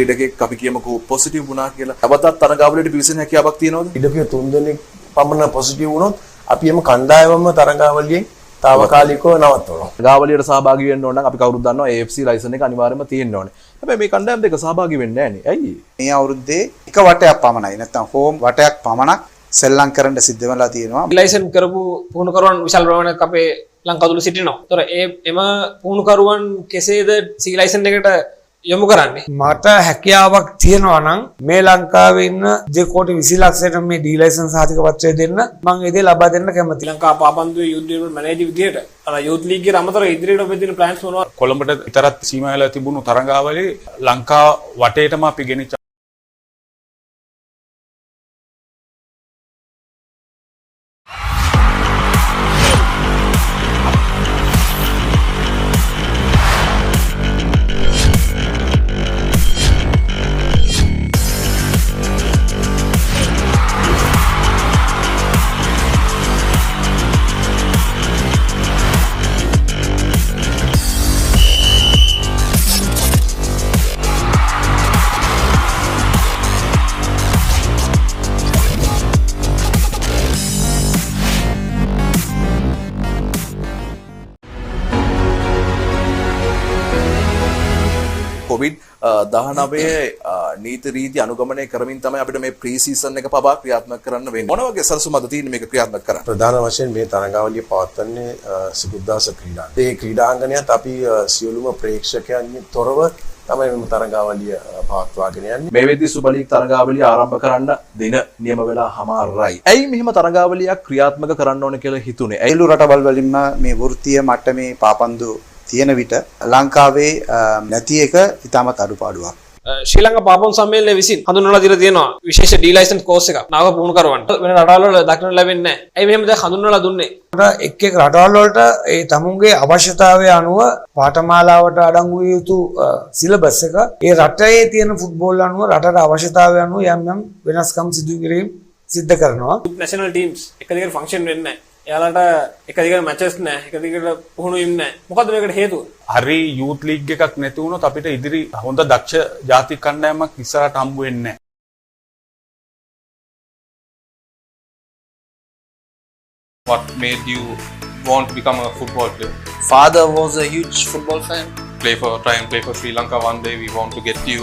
ක්‍රීඩකෙක් අපි කියමුකෝ පොසිටිව් වුණා කියලා. අවතත් තරඟාවලියට පිවිසෙන හැකියාවක් තියෙනවද? ක්‍රීඩකයෝ 3 දෙනෙක් පමණ පොසිටිව් වුණොත් අපි එම කණ්ඩායමම තරඟාවලියෙන් తాවකාලිකව නවත්වනවා. තරඟාවලියට සහභාගී වෙන්න ඕන නම් අපි කවුරුත් දන්නවා AFC ලයිසන් එක අනිවාර්යයෙන්ම තියෙන්න ඕනේ. හැබැයි මේ කණ්ඩායම් දෙක සහභාගී වෙන්නේ නැහැ නේ. ඇයි? මේ අවුරුද්දේ එක වටයක් පමණයි. නැත්නම් හෝම් වටයක් පමණක් සෙල්ලම් කරන්න සිද්ධ වෙලා තියෙනවා. ලයිසන් කරපු පුහුණුකරුවන් විශාල ප්‍රමාණයක් අපේ ලංකාව තුළ සිටිනවා. ඒතර එම පුහුණුකරුවන් කෙසේද සී ලයිසන් එකට යොමු කරන්නේ? මට හැකියාවක් තියෙනවා නම් මේ ලංකාවේ ඉන්න 2.20 ලක්ෂයට මේ ඩී ලයිසන්ස් සහතික පත්‍රය දෙන්න මම ඒ දේ ලබා දෙන්න කැමතියි. ලංකා පාපන්දුවේ යුත් ඩෙවලොප්මන්ට් මැනේජර් විදියට අර යුත් ලීග් එකේ අමතරව ඉදිරියට ඔබ දෙන ප්ලෑන්ස් මොනවද? කොළඹට විතරක් සීමා වෙලා තිබුණු තරඟාවලියේ ලංකා වටේටම අපි ගෙනිච්ච COVID-19 නීති රීති අනුගමනය කරමින් තමයි අපිට මේ ප්‍රී සීසන් එක පවා ක්‍රියාත්මක කරන්න වෙන්නේ. මොන වගේ සැලසුම්ද තියෙන්නේ මේක ක්‍රියාත්මක කරන්න? ප්‍රධාන වශයෙන් මේ තරඟාවලිය පවත්වන්නේ සිකුද්දාස ක්‍රීඩාංගණය. ඒ ක්‍රීඩාංගණයත් අපි සියලුම ප්‍රේක්ෂකයන්ගෙන් තොරව තමයි මේ තරඟාවලිය පවත්වාගෙන යන්නේ. මේ වෙද්දී සුපර් ලීග් තරඟාවලිය ආරම්භ කරන්න දින නියම වෙලා හමාරයි. ඇයි මෙහෙම තරඟාවලියක් ක්‍රියාත්මක කරන්න ඕන කියලා හිතුනේ? ඇයිලු රටවල් වලින්ම මේ වෘත්තීය මට්ටමේ පාපන්දු තියෙන විට ලංකාවේ නැති එක ඉතාමත් අඩුපාඩුවක්. ශ්‍රී ලංකා පාපම් සම්මේලනය විසින් හඳුන්වලා දීලා තියෙනවා විශේෂ ඩී ලයිසන්ස් කෝස් එකක් නාව පුහුණුකරුවන්ට වෙන රටවල් වල දක්නට ලැබෙන්නේ නැහැ. ඇයි මෙහෙම දැන් හඳුන්වලා දුන්නේ? එක් එක් රටවල් වලට ඒ තමුන්ගේ අවශ්‍යතාවය අනුව පාඨමාලාවට අඩංගු විය යුතු සිලබස් එක ඒ රටේ තියෙන ෆුට්බෝල් අනුව රටට අවශ්‍යතාවය අනුව යම් යම් වෙනස්කම් සිදු කිරීම සිද්ධ කරනවා. නැෂනල් ටීම්ස් එක දිගට ෆන්ක්ෂන් වෙන්නේ නැහැ. එයාලට එක දිගට මැචස් නැහැ. එක දිගට පුහුණු වීම නැහැ. මොකද්ද මේකට හේතුව? හරි යූත් ලීග් එකක් නැති වුණොත් අපිට ඉදිරි හොඳ දක්ෂ ජාතික කණ්ඩායමක් ඉස්සරහට හම්බ වෙන්නේ නැහැ. What made you want to become a football player? Father was a huge football fan. Try and play for Sri Lanka one day. We want to get you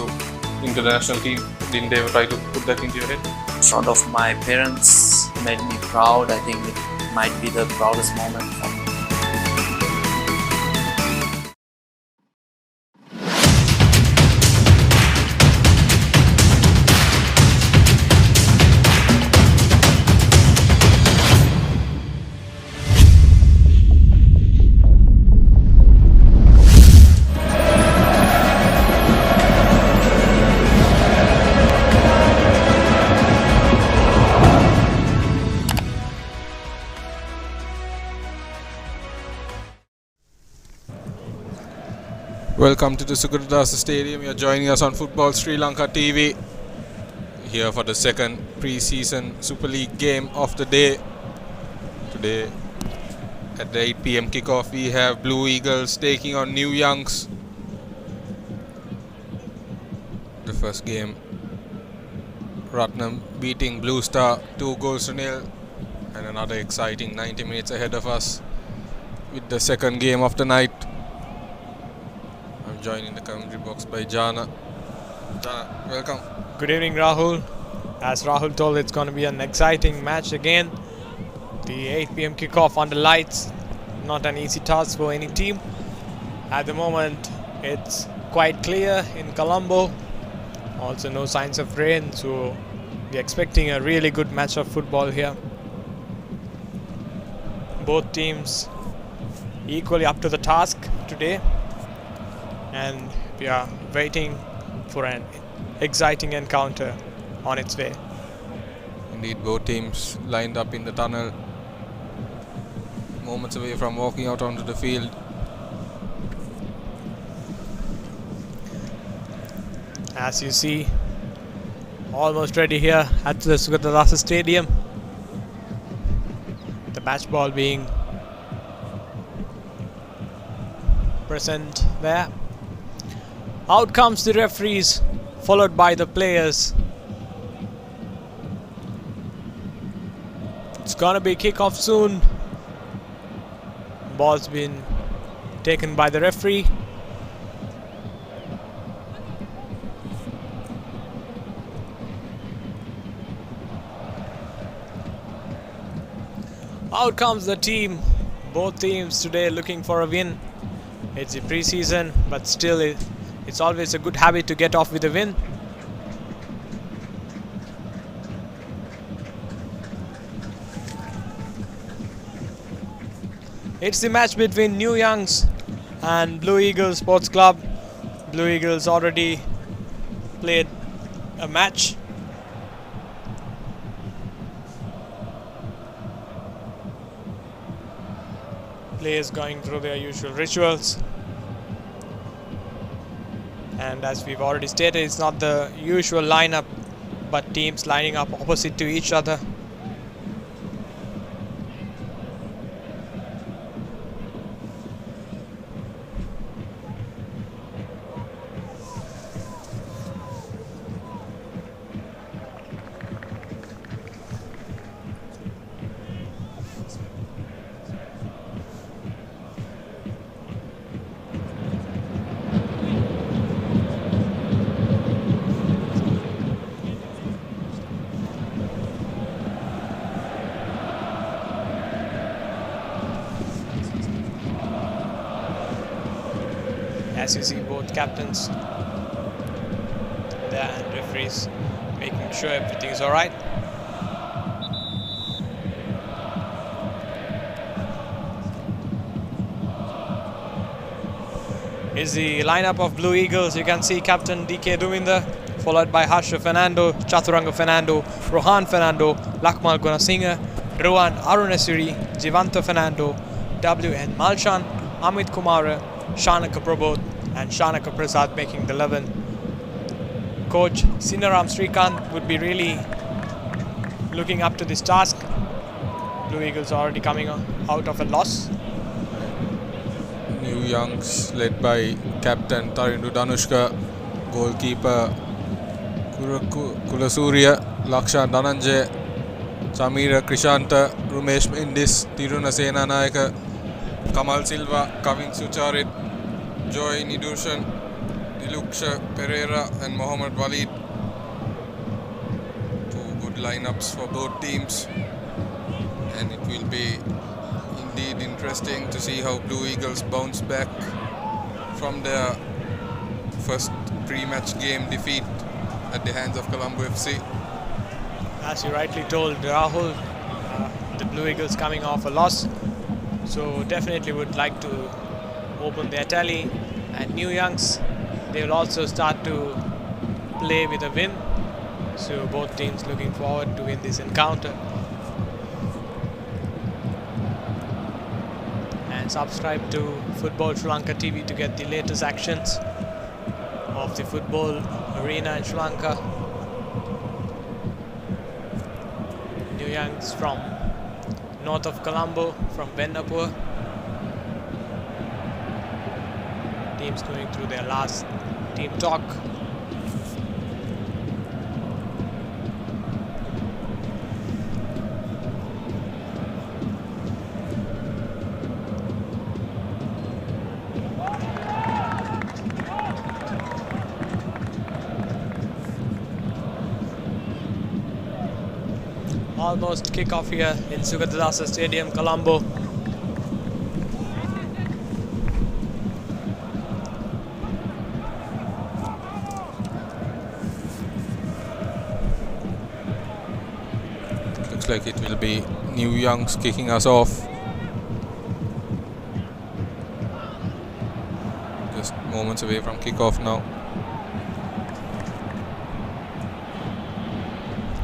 into the national team. Didn't they ever try to put that into your head? In front of my parents made me proud. I think it might be the proudest moment for me. Welcome to the Sukurdasa Stadium. You're joining us on Football Sri Lanka TV. Here for the second pre-season Super League game of the day. Today at the 8 p.m. kickoff we have Blue Eagles taking on New Youngs. The first game, Ratnam beating Blue Star 2-0, and another exciting 90 minutes ahead of us with the second game of the night. I'm joined in the commentary box by Jana. Jana, welcome. Good evening, Rahul. As Rahul told, it's going to be an exciting match again. The 8 p.m. kickoff under lights, not an easy task for any team. At the moment, it's quite clear in Colombo. Also, no signs of rain, so we're expecting a really good match of football here. Both teams equally up to the task today, and we are waiting for an exciting encounter on its way. Indeed, both teams lined up in the tunnel, moments away from walking out onto the field. As you see, almost ready here at the Sukurdasa Stadium. The match ball being present there. Out comes the referee's followed by the players. It's gonna be kickoff soon. Ball's been taken by the referee. Out comes the team. Both teams today looking for a win. It's a pre-season, but still it's always a good habit to get off with a win. It's the match between New Youngs and Blue Eagles Sports Club. Blue Eagles already played a match. Players going through their usual rituals. And as we've already stated, it's not the usual lineup, but teams lining up opposite to each other. As you see, both captains there and referees making sure everything is alright. Is the lineup of Blue Eagles. You can see Captain DK Duvinder, followed by Harsha Fernando, Chaturanga Fernando, Rohan Fernando, Lakmal Gunasinghe, Rohan Arunasuri, Jivanta Fernando, WN Malshan, Amit Kumara, Shanaka Prabodh and Shanaka Prasad making the 11. Coach Sinaram Srikanth would be really looking up to this task. Blue Eagles already coming out of a loss. New Youngs led by captain Tarindu Danushka, goalkeeper Kulasurya, Lakshan Dhananjay, Samira Krishanta, Rumesh Mendis, Tiruna Senanayaka, Kamal Silva, Kavin Sucharit, Joy Nidushan, Diluksha Pereira and Mohammad Walid. Two good lineups for both teams, and it will be indeed interesting to see how Blue Eagles bounce back from their first pre-match game defeat at the hands of Colombo FC. As you rightly told, Rahul, the Blue Eagles coming off a loss, so definitely would like to open their tally. And New Youngs, they will also start to play with a win, so both teams looking forward to win this encounter. And subscribe to Football Sri Lanka TV to get the latest actions of the football arena in Sri Lanka. New Youngs from north of Colombo, from Vendapur. Teams going through their last team talk. Almost kick-off here in Sugatadasa Stadium, Colombo. Looks like it will be New Youngs kicking us off. Just moments away from kick-off now.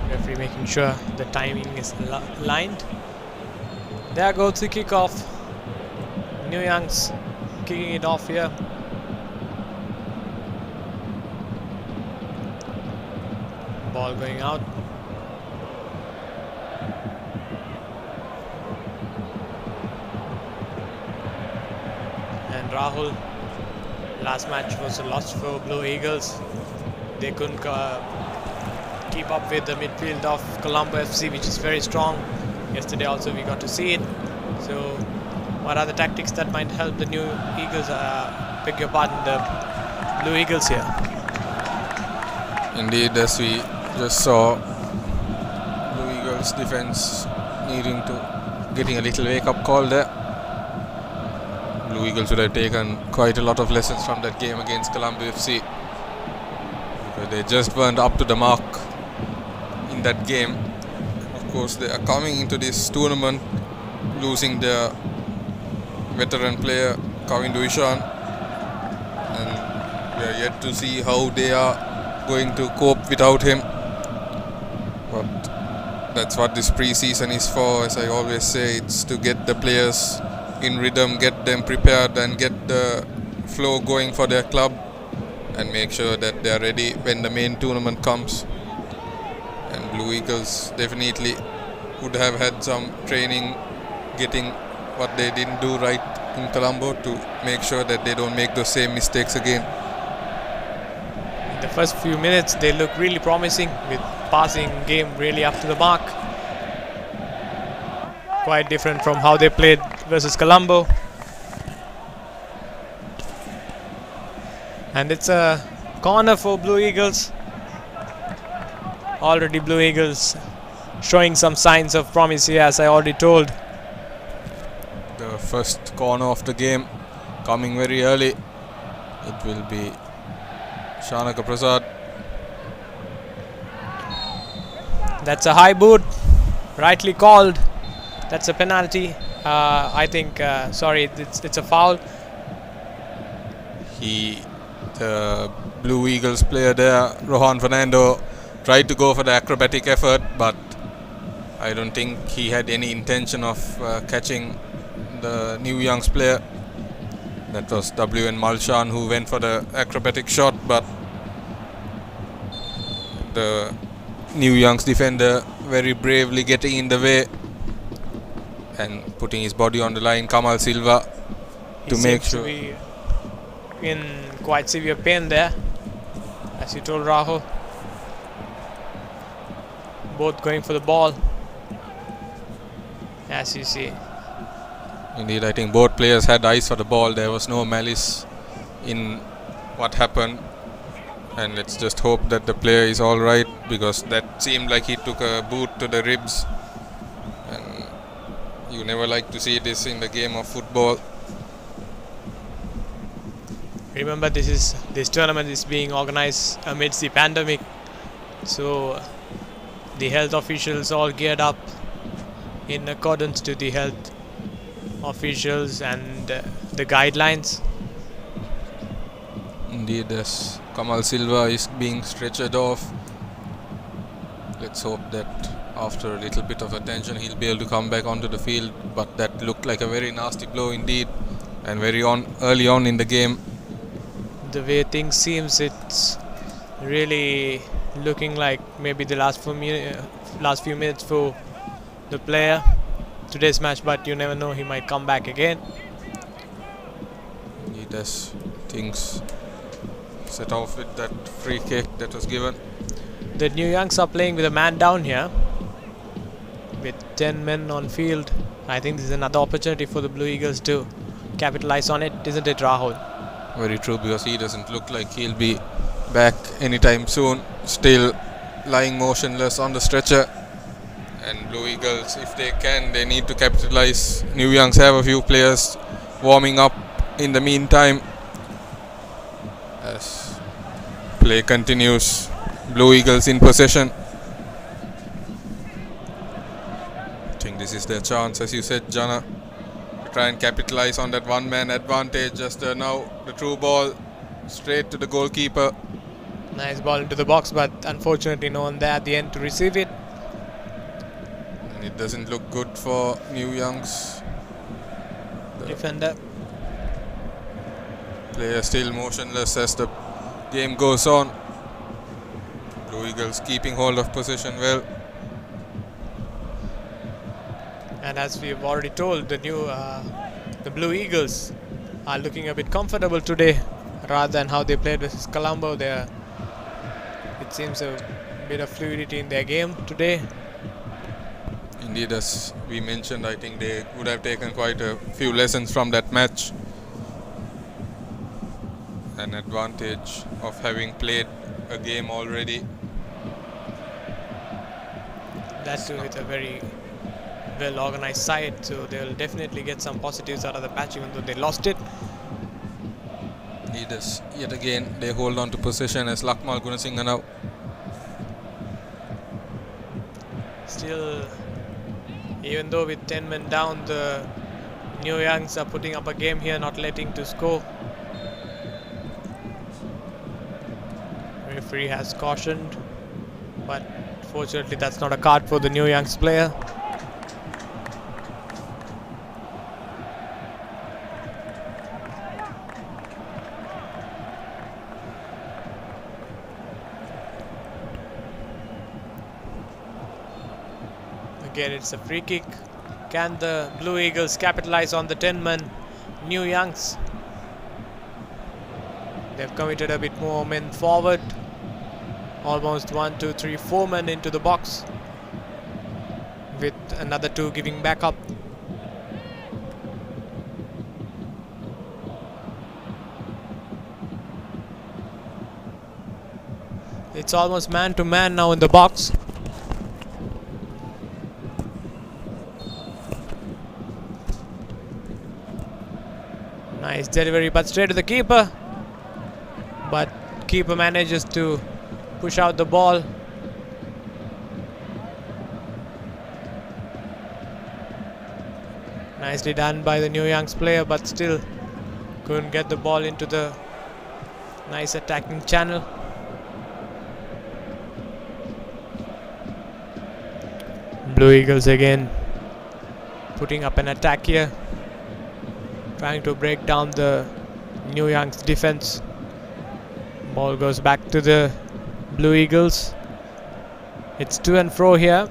Referee making sure the timing is aligned. There goes the kick-off. New Youngs kicking it off here. Ball going out. And Rahul, last match was a loss for Blue Eagles. they couldn't keep up with the midfield of Colombo FC, which is very strong. Yesterday also we got to see it. So what are the tactics that might help the new Eagles, beg your pardon, the Blue Eagles here? Indeed, as we just saw, Blue Eagles defense getting a little wake-up call there. Blue Eagles would have taken quite a lot of lessons from that game against Colombo FC, because they just weren't up to the mark in that game. Of course, they are coming into this tournament losing their veteran player Kavin Duishan, and we are yet to see how they are going to cope without him. But that's what this pre-season is for. As I always say, it's to get the players in rhythm, get them prepared and get the flow going for their club, and make sure that they are ready when the main tournament comes. And Blue Eagles definitely would have had some training getting what they didn't do right in Colombo to make sure that they don't make those same mistakes again. In the first few minutes they look really promising, with passing game really up to the mark. Quite different from how they played versus Colombo. And it's a corner for Blue Eagles. Already Blue Eagles showing some signs of promise here, as I already told. The first corner of the game coming very early. It will be Shanaka Prasad. That's a high boot, rightly called. That's a penalty. I think, it's a foul. The Blue Eagles player there, Rohan Fernando, tried to go for the acrobatic effort, but I don't think he had any intention of catching the New Youngs player. That was WN Malshan who went for the acrobatic shot, but the New Youngs defender very bravely getting in the way and putting his body on the line, Kamal Silva, to make sure. He seems to be in quite severe pain there, as you told Rahul. Both going for the ball, as you see. Indeed, I think both players had eyes for the ball. There was no malice in what happened, and let's just hope that the player is all right, because that seemed like he took a boot to the ribs, and you never like to see this in the game of football. Remember, this tournament is being organized amidst the pandemic, so the health officials all geared up in accordance to the health officials and the guidelines. Indeed, as Kamal Silva is being stretchered off, let's hope that after a little bit of attention he'll be able to come back onto the field, but that looked like a very nasty blow indeed, and very early on in the game. The way things seems, it's really looking like maybe the last few minutes for the player today's match, but you never know, he might come back again. He does things set off with that free kick that was given. The New Youngs are playing with a man down here, with 10 men on field. I think this is another opportunity for the Blue Eagles to capitalize on it, isn't it, Rahul? Very true, because he doesn't look like he'll be back anytime soon. Still lying motionless on the stretcher. And Blue Eagles, if they can, they need to capitalize. New Youngs have a few players warming up in the meantime. As play continues, Blue Eagles in possession. I think this is their chance, as you said, Jana, to try and capitalize on that one-man advantage. Just now, the true ball straight to the goalkeeper. Nice ball into the box, but unfortunately no one there at the end to receive it. And it doesn't look good for New Youngs. The defender. Player still motionless as the game goes on. Blue Eagles keeping hold of possession well. And as we've already told, the Blue Eagles are looking a bit comfortable today, rather than how they played with Colombo. They're It seems a bit of fluidity in their game today. Indeed, as we mentioned, I think they would have taken quite a few lessons from that match. An advantage of having played a game already. That too with a very well organized side, so they'll definitely get some positives out of the match even though they lost it. Leaders, yet again, they hold on to possession as Lakmal Gunasinghe now. Still, even though with 10 men down, the New Youngs are putting up a game here, not letting to score. Referee has cautioned, but fortunately that's not a card for the New Youngs player. Again, it's a free kick. Can the Blue Eagles capitalize on the 10-man New Youngs? They've committed a bit more men forward. Almost 1, 2, 3, 4 men into the box, with another 2 giving back up. It's almost man to man now in the box. Nice delivery, but straight to the keeper. But keeper manages to push out the ball. Nicely done by the New Youngs player, but still couldn't get the ball into the nice attacking channel. Blue Eagles again putting up an attack here, trying to break down the New Youngs defense. Ball goes back to the Blue Eagles. It's to and fro here.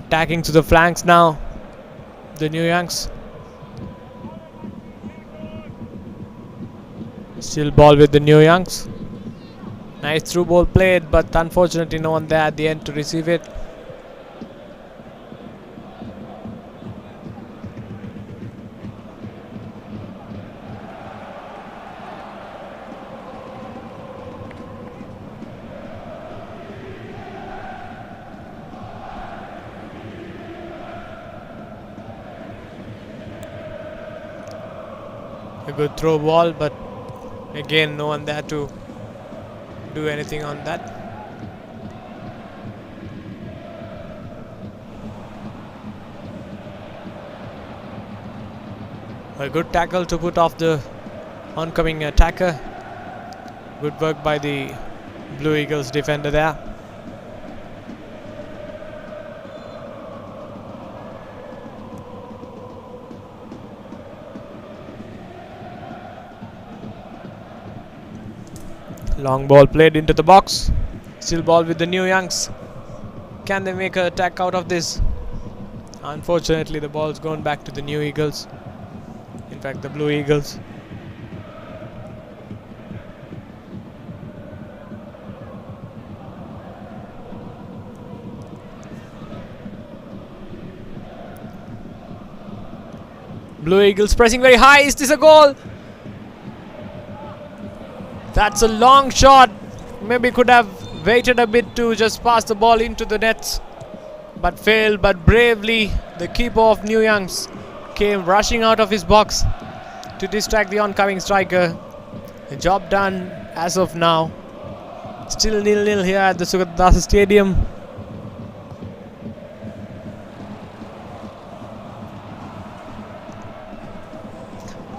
Attacking to the flanks now, the New Youngs. Still ball with the New Youngs. Nice through ball played, but unfortunately no one there at the end to receive it. A good throw ball, but again no one there to do anything on that. A good tackle to put off the oncoming attacker. Good work by the Blue Eagles defender there. Long ball played into the box. Still ball with the New Youngs. Can they make an attack out of this? Unfortunately, the ball's gone back to the New Eagles. In fact, the Blue Eagles. Blue Eagles pressing very high. Is this a goal? That's a long shot. Maybe could have waited a bit to just pass the ball into the nets, but failed. But bravely, the keeper of New Youngs came rushing out of his box to distract the oncoming striker. A job done as of now. Still 0-0 here at the Sugatdasa Stadium.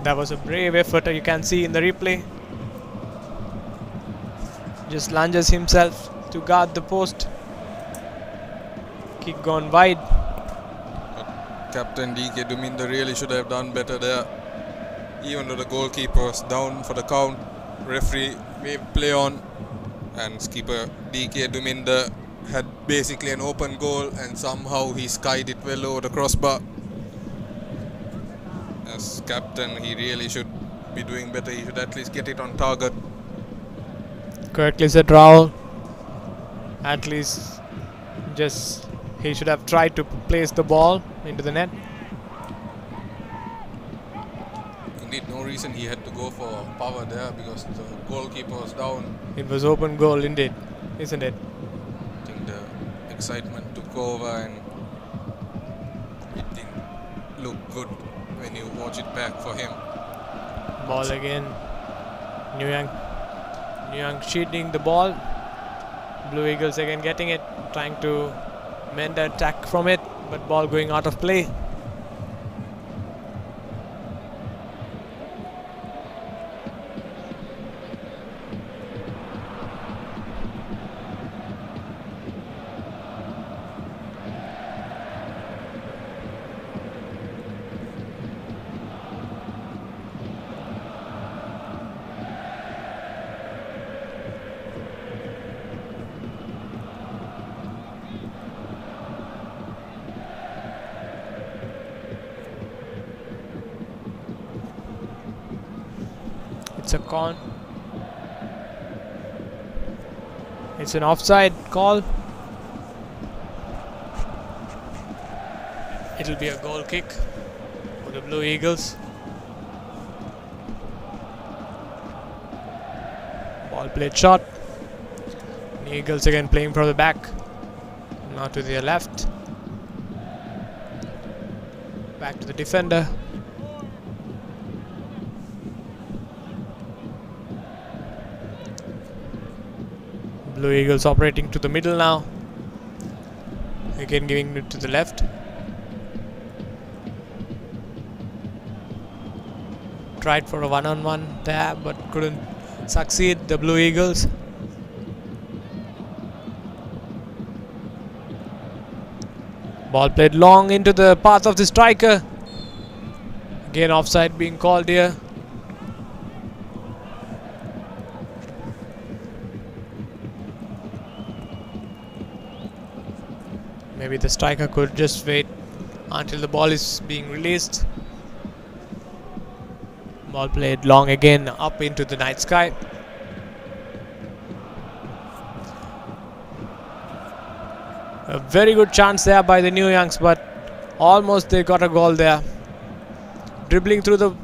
That was a brave effort, you can see in the replay. Just lunges himself to guard the post. Kick gone wide. But Captain DK Duminda really should have done better there. Even though the goalkeeper was down for the count, referee may play on, and skipper DK Duminda had basically an open goal, and somehow he skied it well over the crossbar. As captain, he really should be doing better. He should at least get it on target. Correctly said, Rahul. At least just he should have tried to place the ball into the net. Indeed, no reason he had to go for power there because the goalkeeper was down. It was open goal indeed, isn't it? I think the excitement took over and it didn't look good when you watch it back for him. Ball again. New Young shooting the ball. Blue Eagles again getting it, trying to mend the attack from it, but ball going out of play. It's a con. It's an offside call. It'll be a goal kick for the Blue Eagles. Ball played short. The Eagles again playing from the back. Now to their left. Back to the defender. Blue Eagles operating to the middle now. Again giving it to the left. Tried for a one-on-one there but couldn't succeed, the Blue Eagles. Ball played long into the path of the striker. Again offside being called here. Maybe the striker could just wait until the ball is being released. Ball played long again up into the night sky. A very good chance there by the New Youngs, but almost they got a goal there. Dribbling through the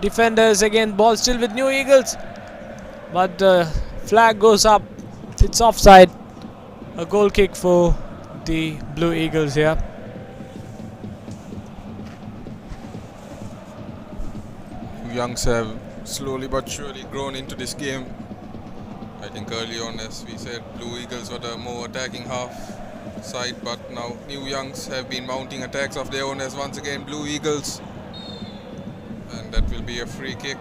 defenders again, ball still with New Eagles, but the flag goes up. It's offside. A goal kick for the Blue Eagles here. Youngs have slowly but surely grown into this game. I think early on, as we said, Blue Eagles were the more attacking half side, but now New Youngs have been mounting attacks of their own as once again Blue Eagles. And that will be a free kick.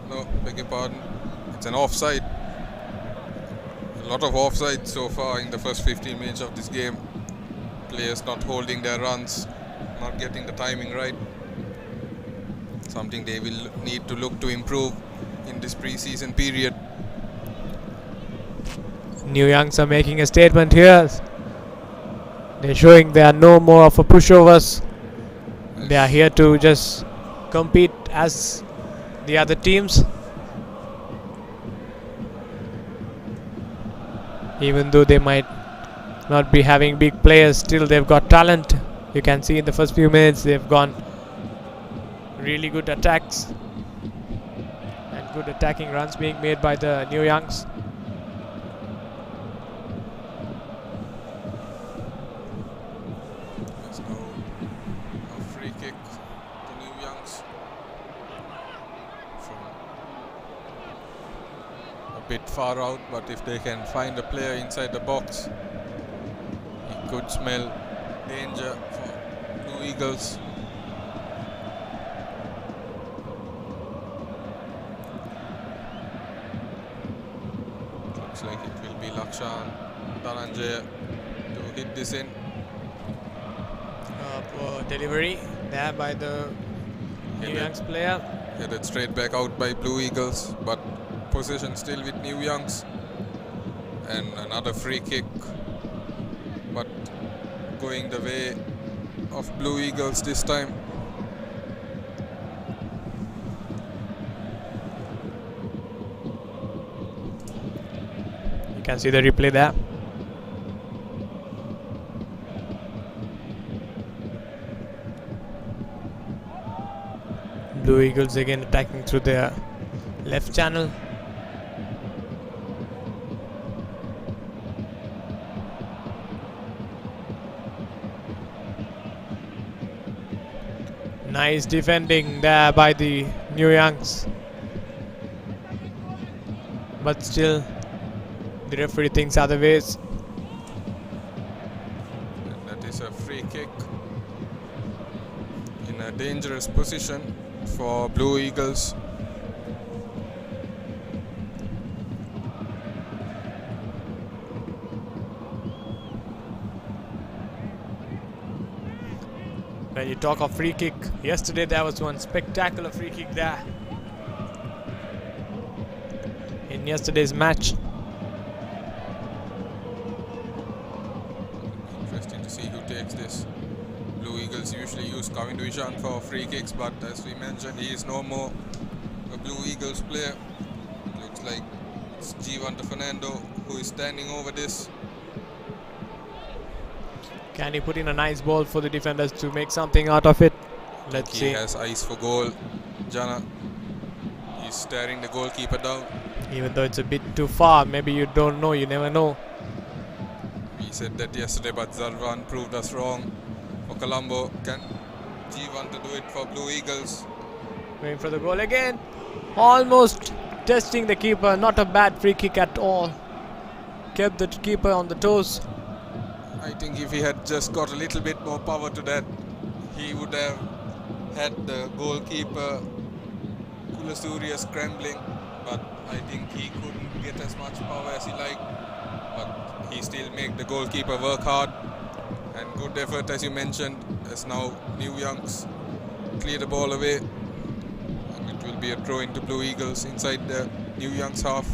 No, beg your pardon. It's an offside. A lot of offside so far in the first 15 minutes of this game. Players not holding their runs, not getting the timing right. Something they will need to look to improve in this pre-season period. New Youngs are making a statement here. They're showing they are no more of a pushovers. They are here to just compete as the other teams. Even though they might not be having big players, still they've got talent. You can see in the first few minutes they've gone really good attacks and good attacking runs being made by the New Youngs. There's now a free kick to New Youngs from a bit far out, but if they can find a player inside the box, it could smell danger for Blue Eagles. Looks like it will be Lakshan Dhananjaya to hit this in. Poor delivery there by the New Youngs player. Headed straight back out by Blue Eagles, but possession still with New Youngs. And another free kick, but going the way of Blue Eagles this time. You can see the replay there. Blue Eagles again attacking through their left channel. Nice defending there by the New Youngs. But still, the referee thinks otherwise. And that is a free kick in a dangerous position for Blue Eagles. When you talk of free kick, yesterday there was one spectacular free kick there in yesterday's match. Interesting to see who takes this. Blue Eagles usually use Kavin Duishan for free kicks, but as we mentioned, he is no more a Blue Eagles player. Looks like it's Givante Fernando who is standing over this. Can he put in a nice ball for the defenders to make something out of it? Let's see. He has eyes for goal. Jana, he's staring the goalkeeper down. Even though it's a bit too far, maybe you don't know, you never know. We said that yesterday, but Zarvan proved us wrong. For Colombo, can Givante do it for Blue Eagles? Going for the goal again. Almost testing the keeper. Not a bad free kick at all. Kept the keeper on the toes. I think if he had just got a little bit more power to that, he would have had the goalkeeper Kulasuriya scrambling, but I think he couldn't get as much power as he liked. But he still made the goalkeeper work hard, and good effort as you mentioned, as now New Youngs clear the ball away, and it will be a throw into Blue Eagles inside the New Youngs half.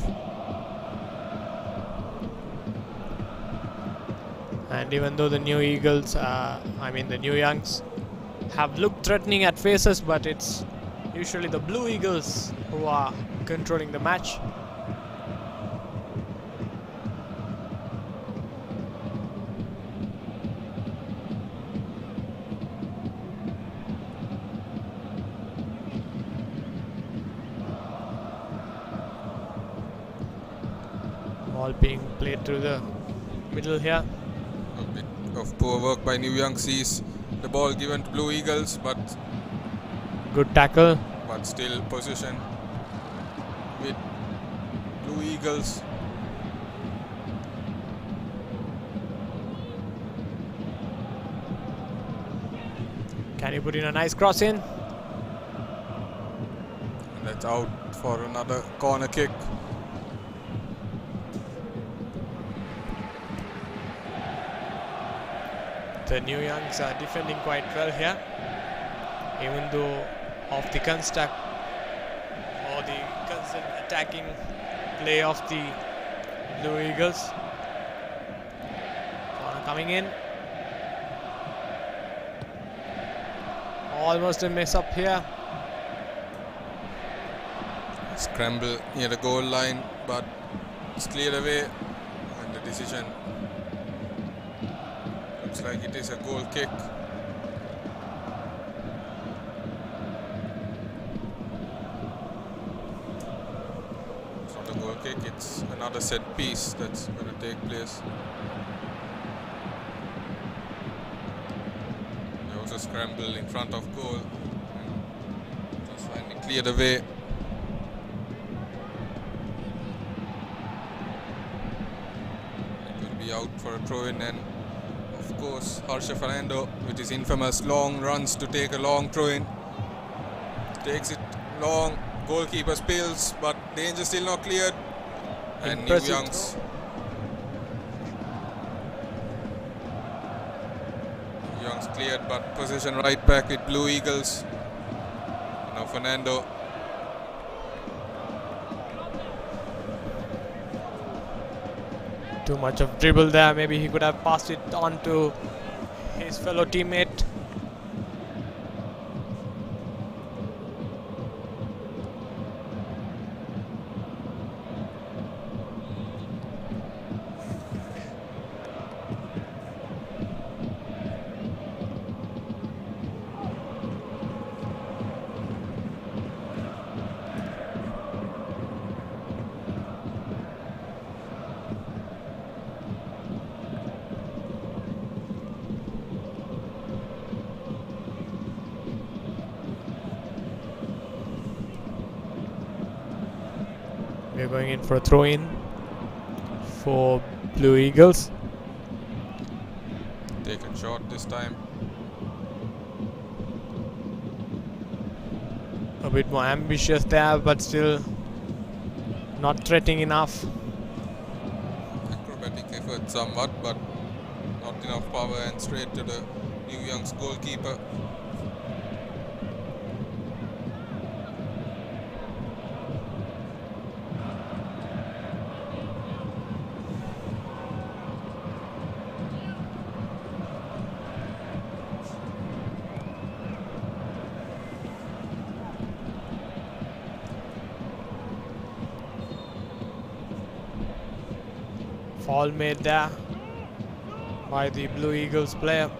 And even though the New Eagles, the New Youngs have looked threatening at faces, but it's usually the Blue Eagles who are controlling the match. Ball being played through the middle here. A bit of poor work by New Young sees the ball given to Blue Eagles, but Good tackle. Still possession with Blue Eagles. Can he put in a nice cross in? And that's out for another corner kick. The New Youngs are defending quite well here, even though of the construct or the constant attacking play of the Blue Eagles. Corner coming in. Almost a mess up here. Scramble near the goal line, but it's cleared away, and the decision looks like it is a goal kick. It's not a goal kick, it's another set piece that's going to take place. There was a scramble in front of goal, and just finally cleared away. Out for a throw-in, and of course Harsha Fernando with his infamous long runs to take a long throw-in. Takes it long, goalkeeper spills, but danger still not cleared. And New Youngs cleared, but possession right back with Blue Eagles. Now Fernando. Too much of dribble there. Maybe he could have passed it on to his fellow teammate. We're going in for a throw in for Blue Eagles. Taken short this time. A bit more ambitious there, but still not threatening enough. Acrobatic effort somewhat, but not enough power, and straight to the New Young's goalkeeper. Foul made there by the Blue Eagles player.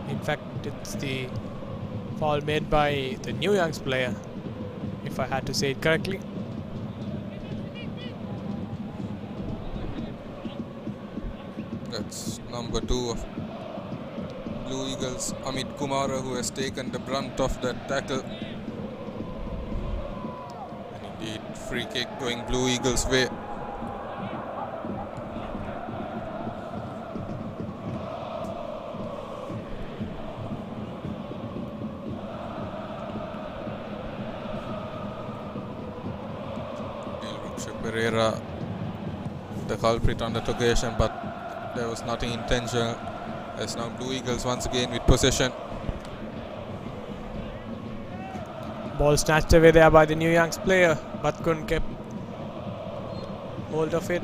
In fact, it's the foul made by the New Young's player, if I had to say it correctly. That's number 2 of Blue Eagles, Amit Kumara, who has taken the brunt of that tackle. And indeed, free kick going Blue Eagles' way. Pereira, the culprit on that occasion, but there was nothing intentional. As now Blue Eagles once again with possession. Ball snatched away there by the New Young's player, but couldn't keep hold of it.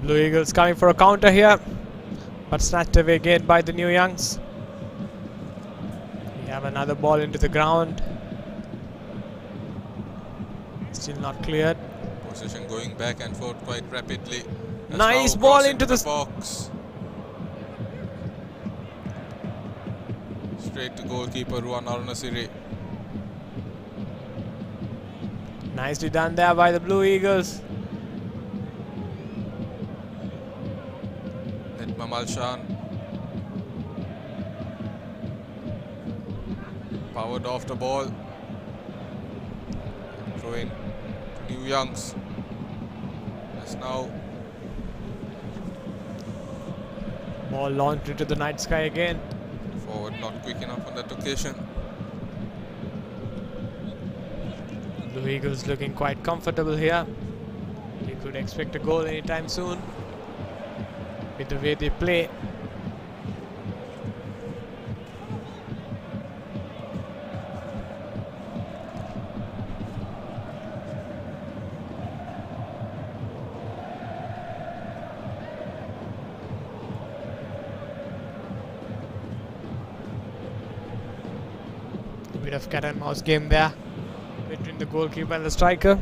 Blue Eagles coming for a counter here, but snatched away again by the New Youngs. We have another ball into the ground. Still not cleared. Possession going back and forth quite rapidly. As Nice now ball cross into the box. Straight to goalkeeper Ruan Arunasiri. Nicely done there by the Blue Eagles. Mamal Shan powered off the ball. Throwing to New Youngs. As now Ball launched into the night sky again. forward not quick enough on that occasion. Blue Eagles looking quite comfortable here. You could expect a goal anytime soon with the way they play. A bit of cat and mouse game there between the goalkeeper and the striker.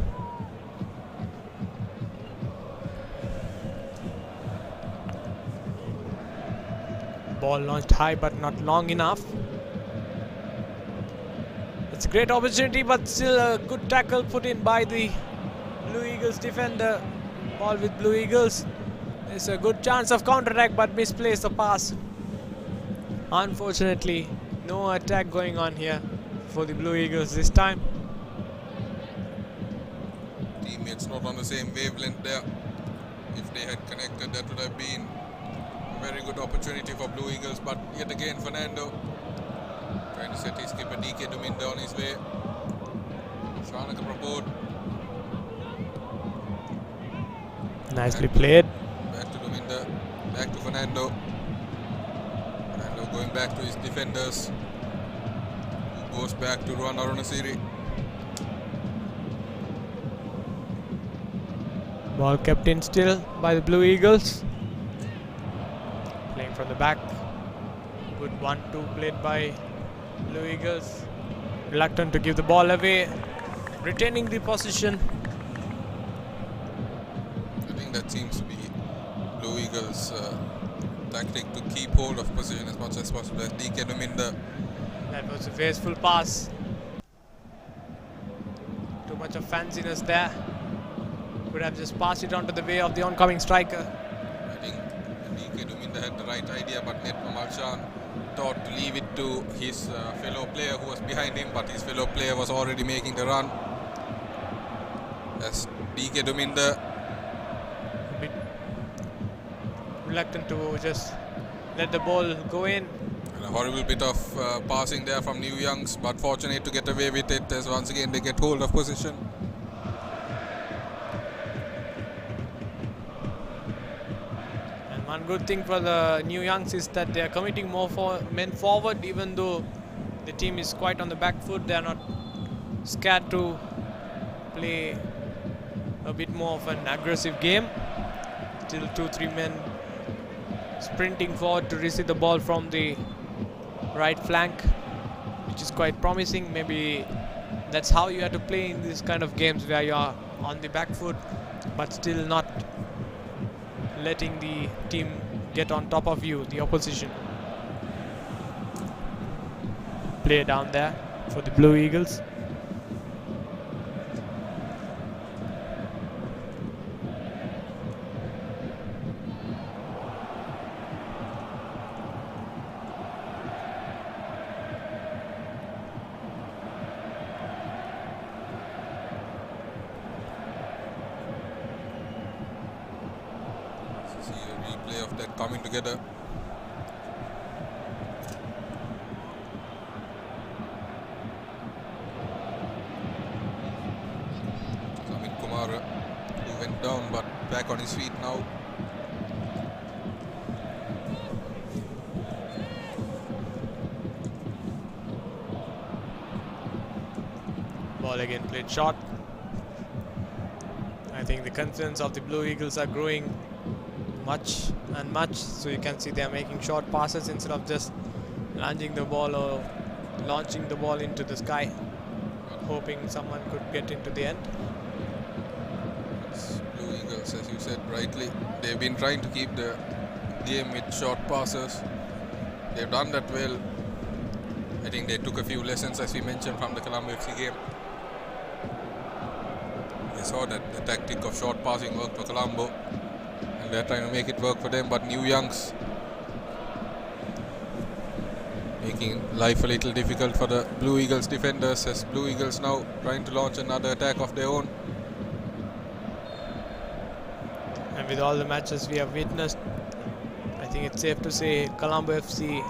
Ball launched high but not long enough. It's a great opportunity, but still a good tackle put in by the Blue Eagles defender. Ball with Blue Eagles. There's a good chance of counter-attack, but misplaced the pass. Unfortunately, no attack going on here for the Blue Eagles this time. Teammates not on the same wavelength there. If they had connected, that would have been a very good opportunity for Blue Eagles, but yet again Fernando trying to set his keeper DK Duminda on his way. Shanaka Prabodh. Nicely played. Back to Duminda, back to Fernando. Fernando going back to his defenders, who goes back to Ruan Arunasiri. Ball kept in still by the Blue Eagles. Playing from the back. Good 1-2 played by Blue Eagles. Reluctant to give the ball away, retaining the possession. I think that seems to be Blue Eagles' tactic to keep hold of position as much as possible. As DK Dominda. That was a wasteful pass. Too much of fanciness there. Could have just passed it onto the way of the oncoming striker. I think DK Dominda had the right idea, but Net Marshan thought to leave it to his fellow player who was behind him, but his fellow player was already making the run. As DK Dominda A bit reluctant to just let the ball go in. and a horrible bit of passing there from New Youngs, but fortunate to get away with it as once again they get hold of position. And one good thing for the New Youngs is that they are committing more men forward, even though the team is quite on the back foot. They are not scared to play a bit more of an aggressive game. Still 2-3 men sprinting forward to receive the ball from the right flank, which is quite promising. Maybe that's how you have to play in these kind of games, where you are on the back foot but still not letting the team get on top of you, the opposition. Play down there for the Blue Eagles. See a replay of that coming together. Samit Kumar, who went down but back on his feet now. Ball again played short. I think the confidence of the Blue Eagles are growing much and much, so you can see they are making short passes instead of just launching the ball or launching the ball into the sky, hoping someone could get into the end. It's Blue Eagles, as you said rightly, they've been trying to keep the game with short passes. They've done that well. I think they took a few lessons, as we mentioned, from the Colombo FC game. They saw that the tactic of short passing worked for Colombo, and they're trying to make it work for them. But New Youngs making life a little difficult for the Blue Eagles defenders, as Blue Eagles now trying to launch another attack of their own. And with all the matches we have witnessed, I think it's safe to say Colombo FC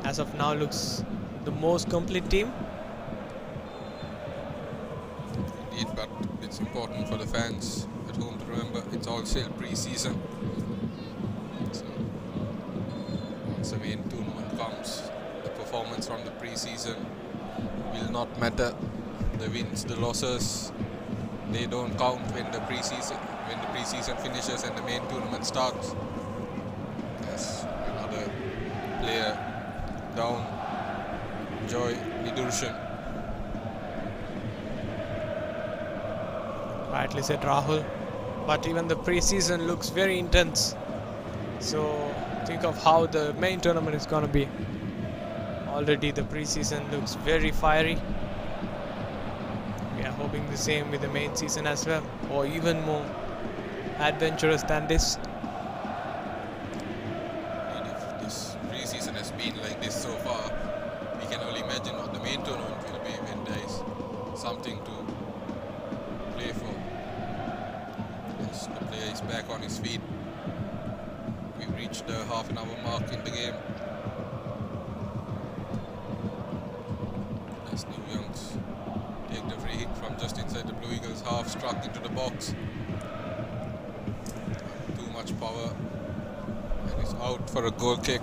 as of now looks the most complete team. Indeed, but it's important for the fans at home to remember it's all still pre-season. So once the main tournament comes, the performance from the pre-season will not matter. The wins, the losses, they don't count when the pre-season finishes and the main tournament starts. There's another player down, Joy Nidurshan. Rightly said, Rahul. But even the pre-season looks very intense. So think of how the main tournament is going to be. Already the pre-season looks very fiery. We are hoping the same with the main season as well, or even more adventurous than this. And if this pre-season has been like this so far, we can only imagine what the main tournament will be when there is something to play for. As the player is back on his feet, we've reached the half an hour mark in the game. As New Youngs take the free hit from just inside the Blue Eagles half, struck into the box. Too much power, and is out for a goal kick.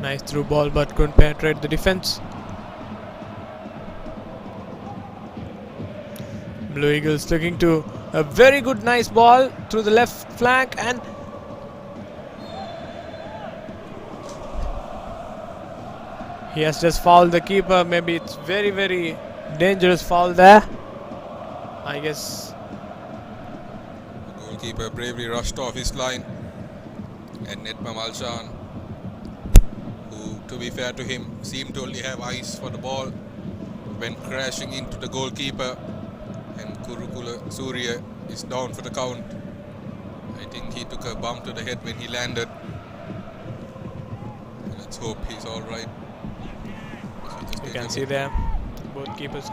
Nice through ball, but couldn't penetrate the defense. Blue Eagles looking to a very good nice ball through the left flank, and he has just fouled the keeper. Maybe it's very dangerous foul there. I guess The goalkeeper bravely rushed off his line, and Netma Malshan, who, to be fair to him, seemed to only have eyes for the ball, went crashing into the goalkeeper, and Kurukula Surya is down for the count. I think he took a bump to the head when he landed. Let's hope he's alright. you can see there both keepers.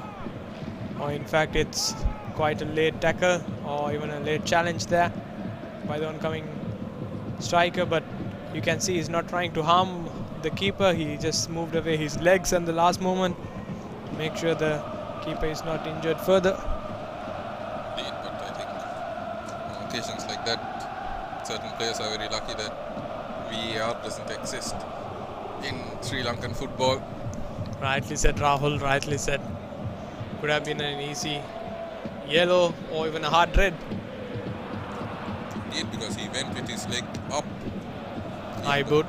Or in fact, it's quite a late tackle or even a late challenge there by the oncoming striker, but you can see he's not trying to harm the keeper. He just moved away his legs in the last moment, make sure the keeper is not injured further. Indeed, but I think on occasions like that, certain players are very lucky that VAR doesn't exist in Sri Lankan football. Rightly said, Rahul, rightly said. Could have been an easy yellow or even a hard red. Indeed, because he went with his leg up. High boot.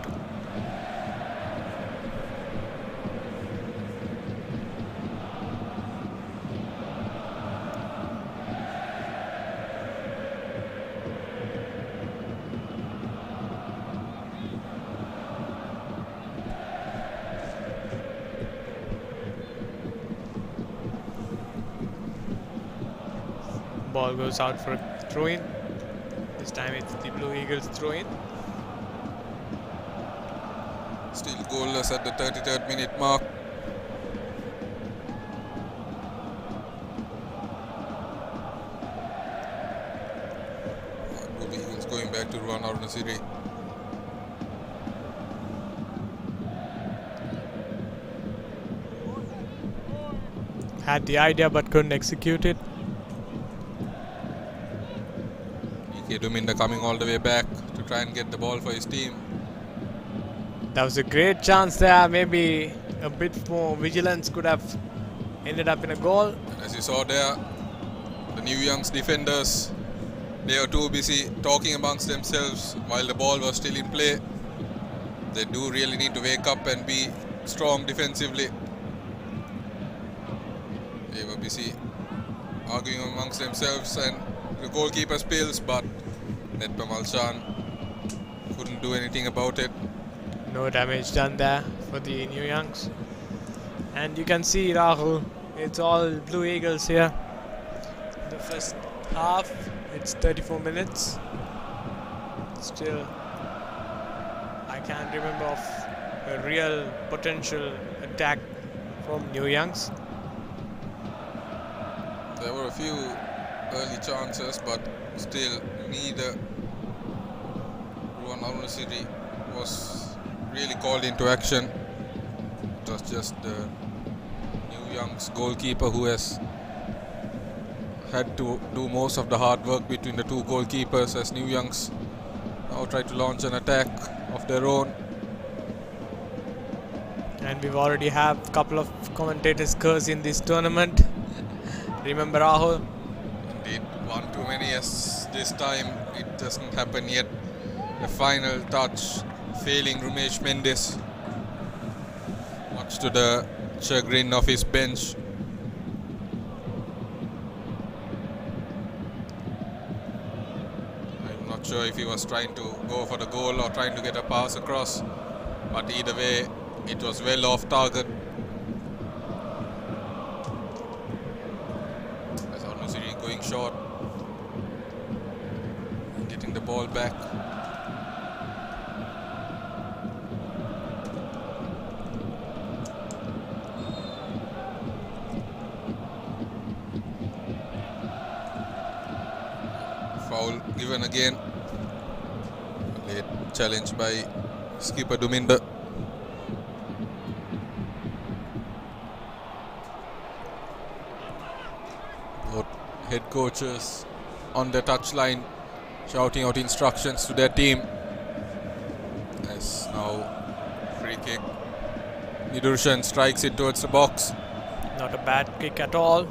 Ball goes out for a throw-in. This time it's the Blue Eagles throw-in. Still goalless at the 33rd minute mark. Blue Eagles going back to run out the city. Had the idea but couldn't execute it. Duminda coming all the way back to try and get the ball for his team. That was a great chance there. Maybe a bit more vigilance could have ended up in a goal. As you saw there, the New Young's defenders, they were too busy talking amongst themselves while the ball was still in play. They do really need to wake up and be strong defensively. They were busy arguing amongst themselves, and the goalkeeper spills, but Netpa Malshan couldn't do anything about it. No damage done there for the New Youngs. And you can see, Rahul, it's all Blue Eagles here. The first half, it's 34 minutes. Still, I can't remember of a real potential attack from New Youngs. There were a few early chances, but still neither Ruan Arunasiri was really called into action. It was just the New Young's goalkeeper who has had to do most of the hard work between the two goalkeepers, as New Young's now try to launch an attack of their own. And we've already have a couple of commentators curse in this tournament. Remember, Rahul? Indeed, one too many, as this time it doesn't happen yet. The final touch failing Rumesh Mendes, much to the chagrin of his bench. I'm not sure if he was trying to go for the goal or trying to get a pass across, but either way it was well off target. As Arunasiri going short, getting the ball back. Foul given again. Late challenge by skipper Duminda. Both head coaches on the touchline shouting out instructions to their team. As now free free kick. Nidurshan strikes it towards the box. Not a bad kick at all.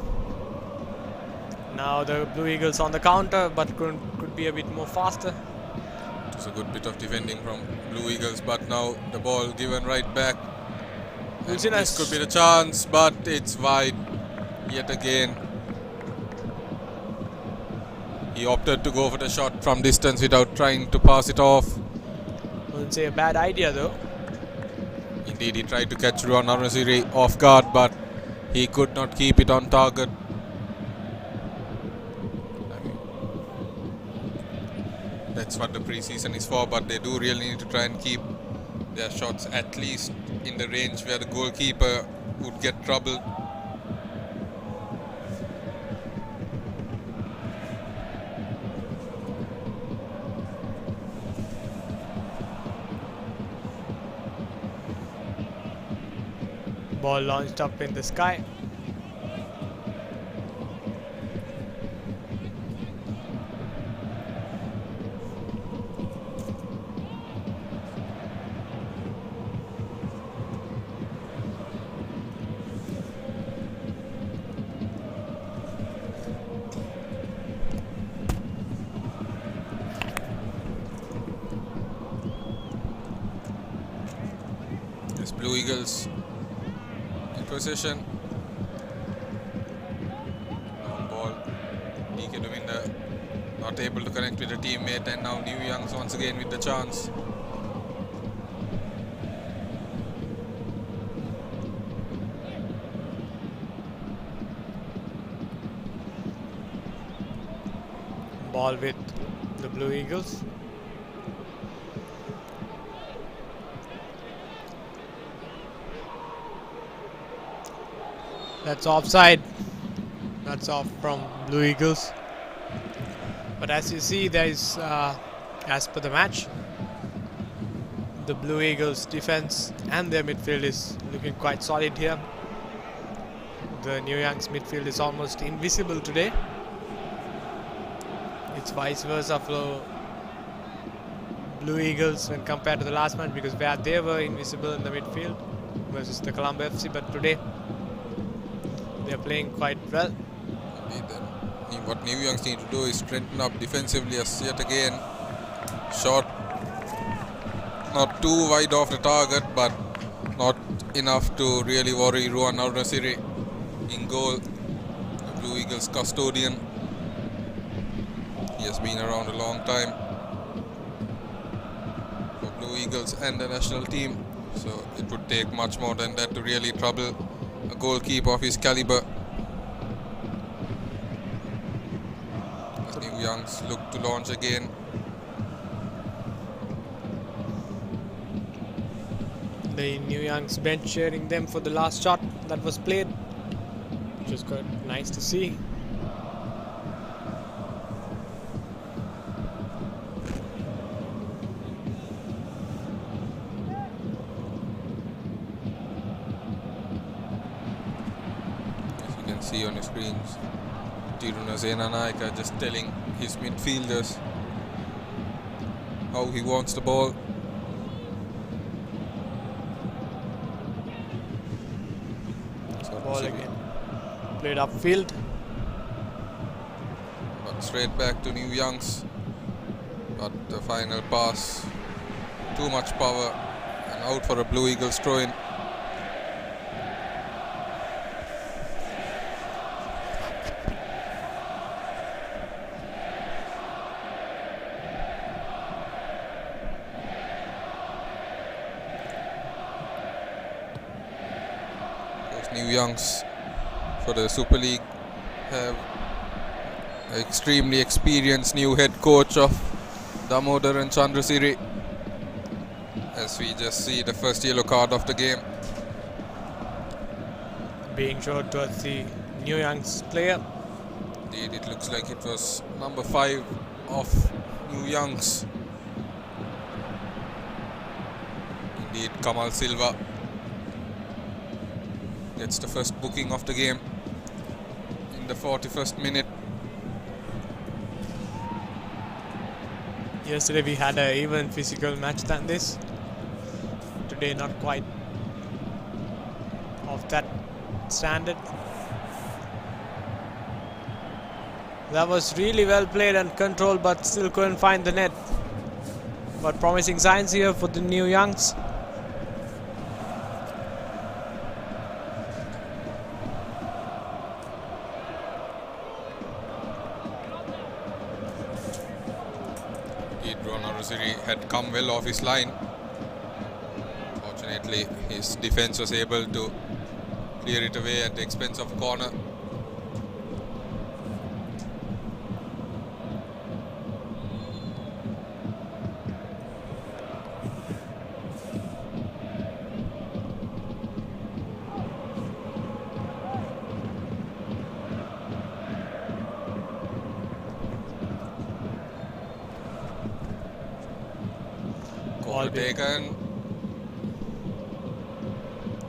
Now the Blue Eagles on the counter, but could be a bit more faster. It was a good bit of defending from Blue Eagles, but now the ball given right back. And this could be the chance, but it's wide yet again. He opted to go for the shot from distance without trying to pass it off. Wouldn't say a bad idea though. Indeed, he tried to catch Ruan Arunasiri off guard, but he could not keep it on target. That's what the pre-season is for, but they do really need to try and keep their shots at least in the range where the goalkeeper would get trouble. Ball launched up in the sky. Yes, Blue Eagles possession. Long ball. DK Dominda not able to connect with a teammate, and now New Youngs once again with the chance. Ball with the Blue Eagles. That's offside. That's off from Blue Eagles. But as you see, there is, as per the match, the Blue Eagles defense and their midfield is looking quite solid here. The New Youngs midfield is almost invisible today. It's vice versa for Blue Eagles when compared to the last match, because where they were invisible in the midfield versus the Colombo FC, but today they're playing quite well. Indeed, what New Youngs need to do is strengthen up defensively, as yet again shot not too wide off the target, but not enough to really worry Ruan Arunasiri in goal. The Blue Eagles custodian. He has been around a long time for Blue Eagles and the national team, so it would take much more than that to really trouble a goalkeeper of his caliber. As New Youngs look to launch again. The New Youngs bench cheering them for the last shot that was played, which was quite nice to see. See on your screens, Tiruna Senanaika just telling his midfielders how he wants the ball. Ball again played upfield, but straight back to New Youngs. But the final pass, too much power, and out for a Blue Eagles throw-in. New Youngs for the Super League have an extremely experienced new head coach of Damodar and Chandrasiri, as we just see the first yellow card of the game being showed towards the New Youngs player. Indeed, it looks like it was number 5 of New Youngs. Indeed, Kamal Silva gets the first booking of the game in the 41st minute. Yesterday we had an even physical match than this. today not quite of that standard. That was really well played and controlled, but still couldn't find the net. But promising signs here for the New Youngs. Had come well off his line. Fortunately, his defense was able to clear it away at the expense of corner. Ball taken.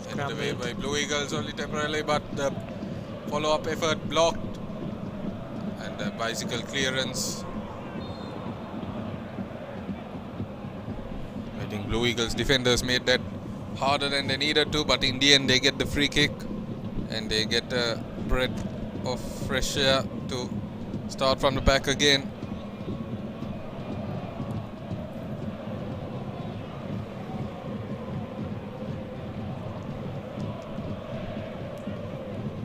Headed away by Blue Eagles only temporarily, but the follow-up effort blocked. And the bicycle clearance. I think Blue Eagles defenders made that harder than they needed to, but in the end they get the free kick and they get a breath of fresh air to start from the back again.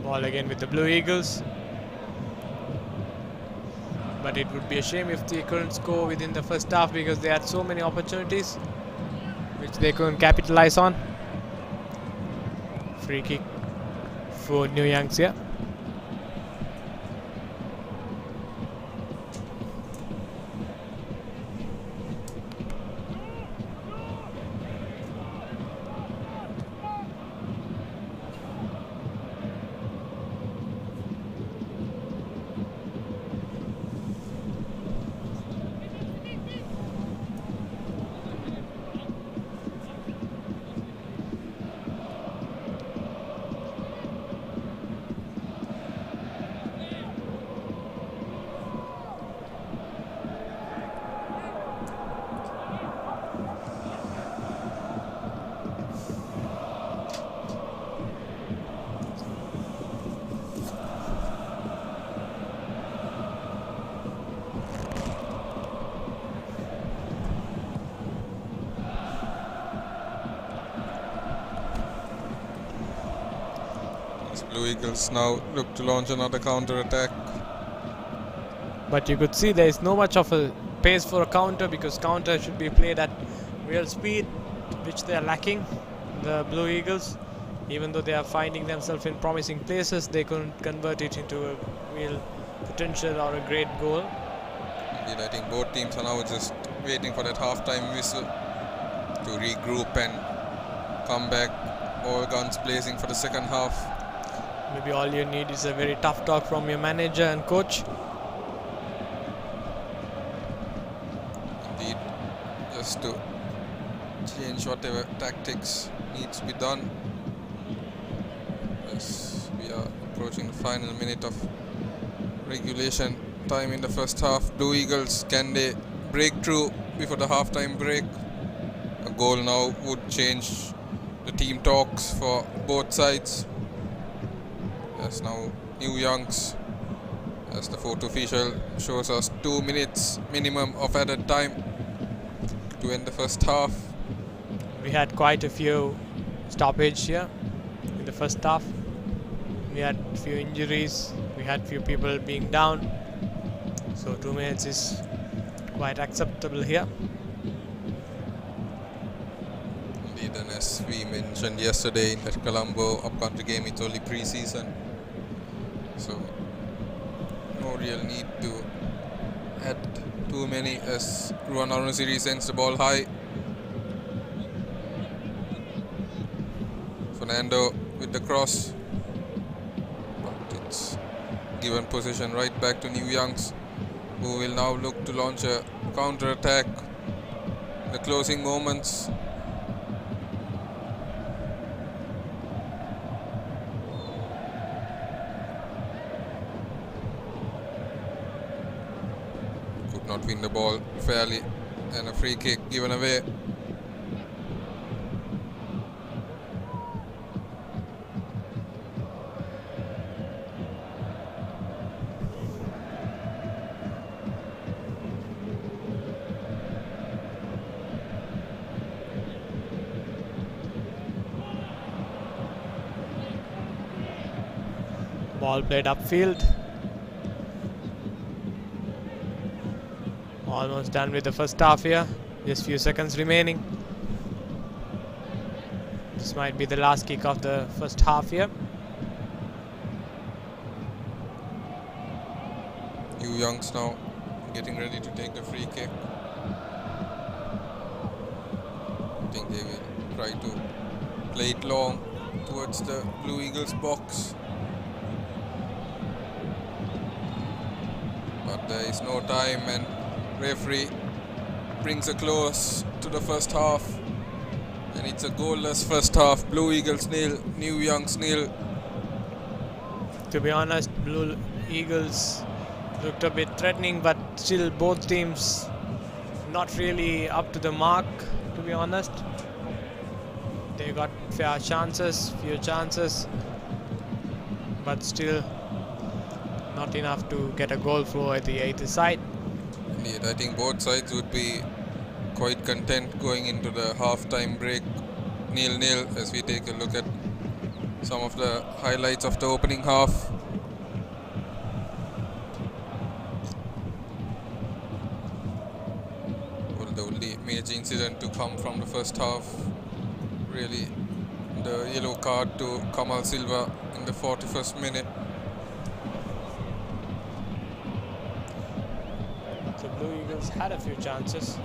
Ball again with the Blue Eagles. But it would be a shame if they couldn't score within the first half because they had so many opportunities which they couldn't capitalize on. Free kick for New Youngs here. Blue Eagles now look to launch another counter attack. But you could see there is no much of a pace for a counter because counter should be played at real speed, which they are lacking. The Blue Eagles, even though they are finding themselves in promising places, they couldn't convert it into a real potential or a great goal. Indeed, I think both teams are now just waiting for that half-time whistle to regroup and come back, all guns blazing for the second half. Maybe all you need is a very tough talk from your manager and coach. Indeed, just to change whatever tactics needs to be done. As we are approaching the final minute of regulation time in the first half. Blue Eagles, can they break through before the half-time break? A goal now would change the team talks for both sides. As now New Youngs, as the fourth official shows us 2 minutes minimum of added time to end the first half. We had quite a few stoppage here in the first half. We had a few injuries, we had few people being down. So 2 minutes is quite acceptable here. Indeed, and as we mentioned yesterday in that Colombo upcountry game, it's only pre-season. So no real need to add too many as Ruan Arunasiri sends the ball high. Fernando with the cross, but it's given possession right back to New Youngs, who will now look to launch a counter attack in the closing moments. Not win the ball fairly, and a free kick given away. Ball played upfield. Almost done with the first half here. Just few seconds remaining. This might be the last kick of the first half here. Yu Young's now getting ready to take the free kick. I think they will try to play it long towards the Blue Eagles box. But there is no time, and referee brings a close to the first half. And it's a goalless first half. Blue Eagles nil, New Youngs nil. To be honest, Blue Eagles looked a bit threatening, but still both teams not really up to the mark, to be honest. They got few chances, but still not enough to get a goal for the either side. Indeed, I think both sides would be quite content going into the half-time break 0-0 as we take a look at some of the highlights of the opening half. Well, the only major incident to come from the first half, really the yellow card to Kamal Silva in the 41st minute. The Blue Eagles had a few chances,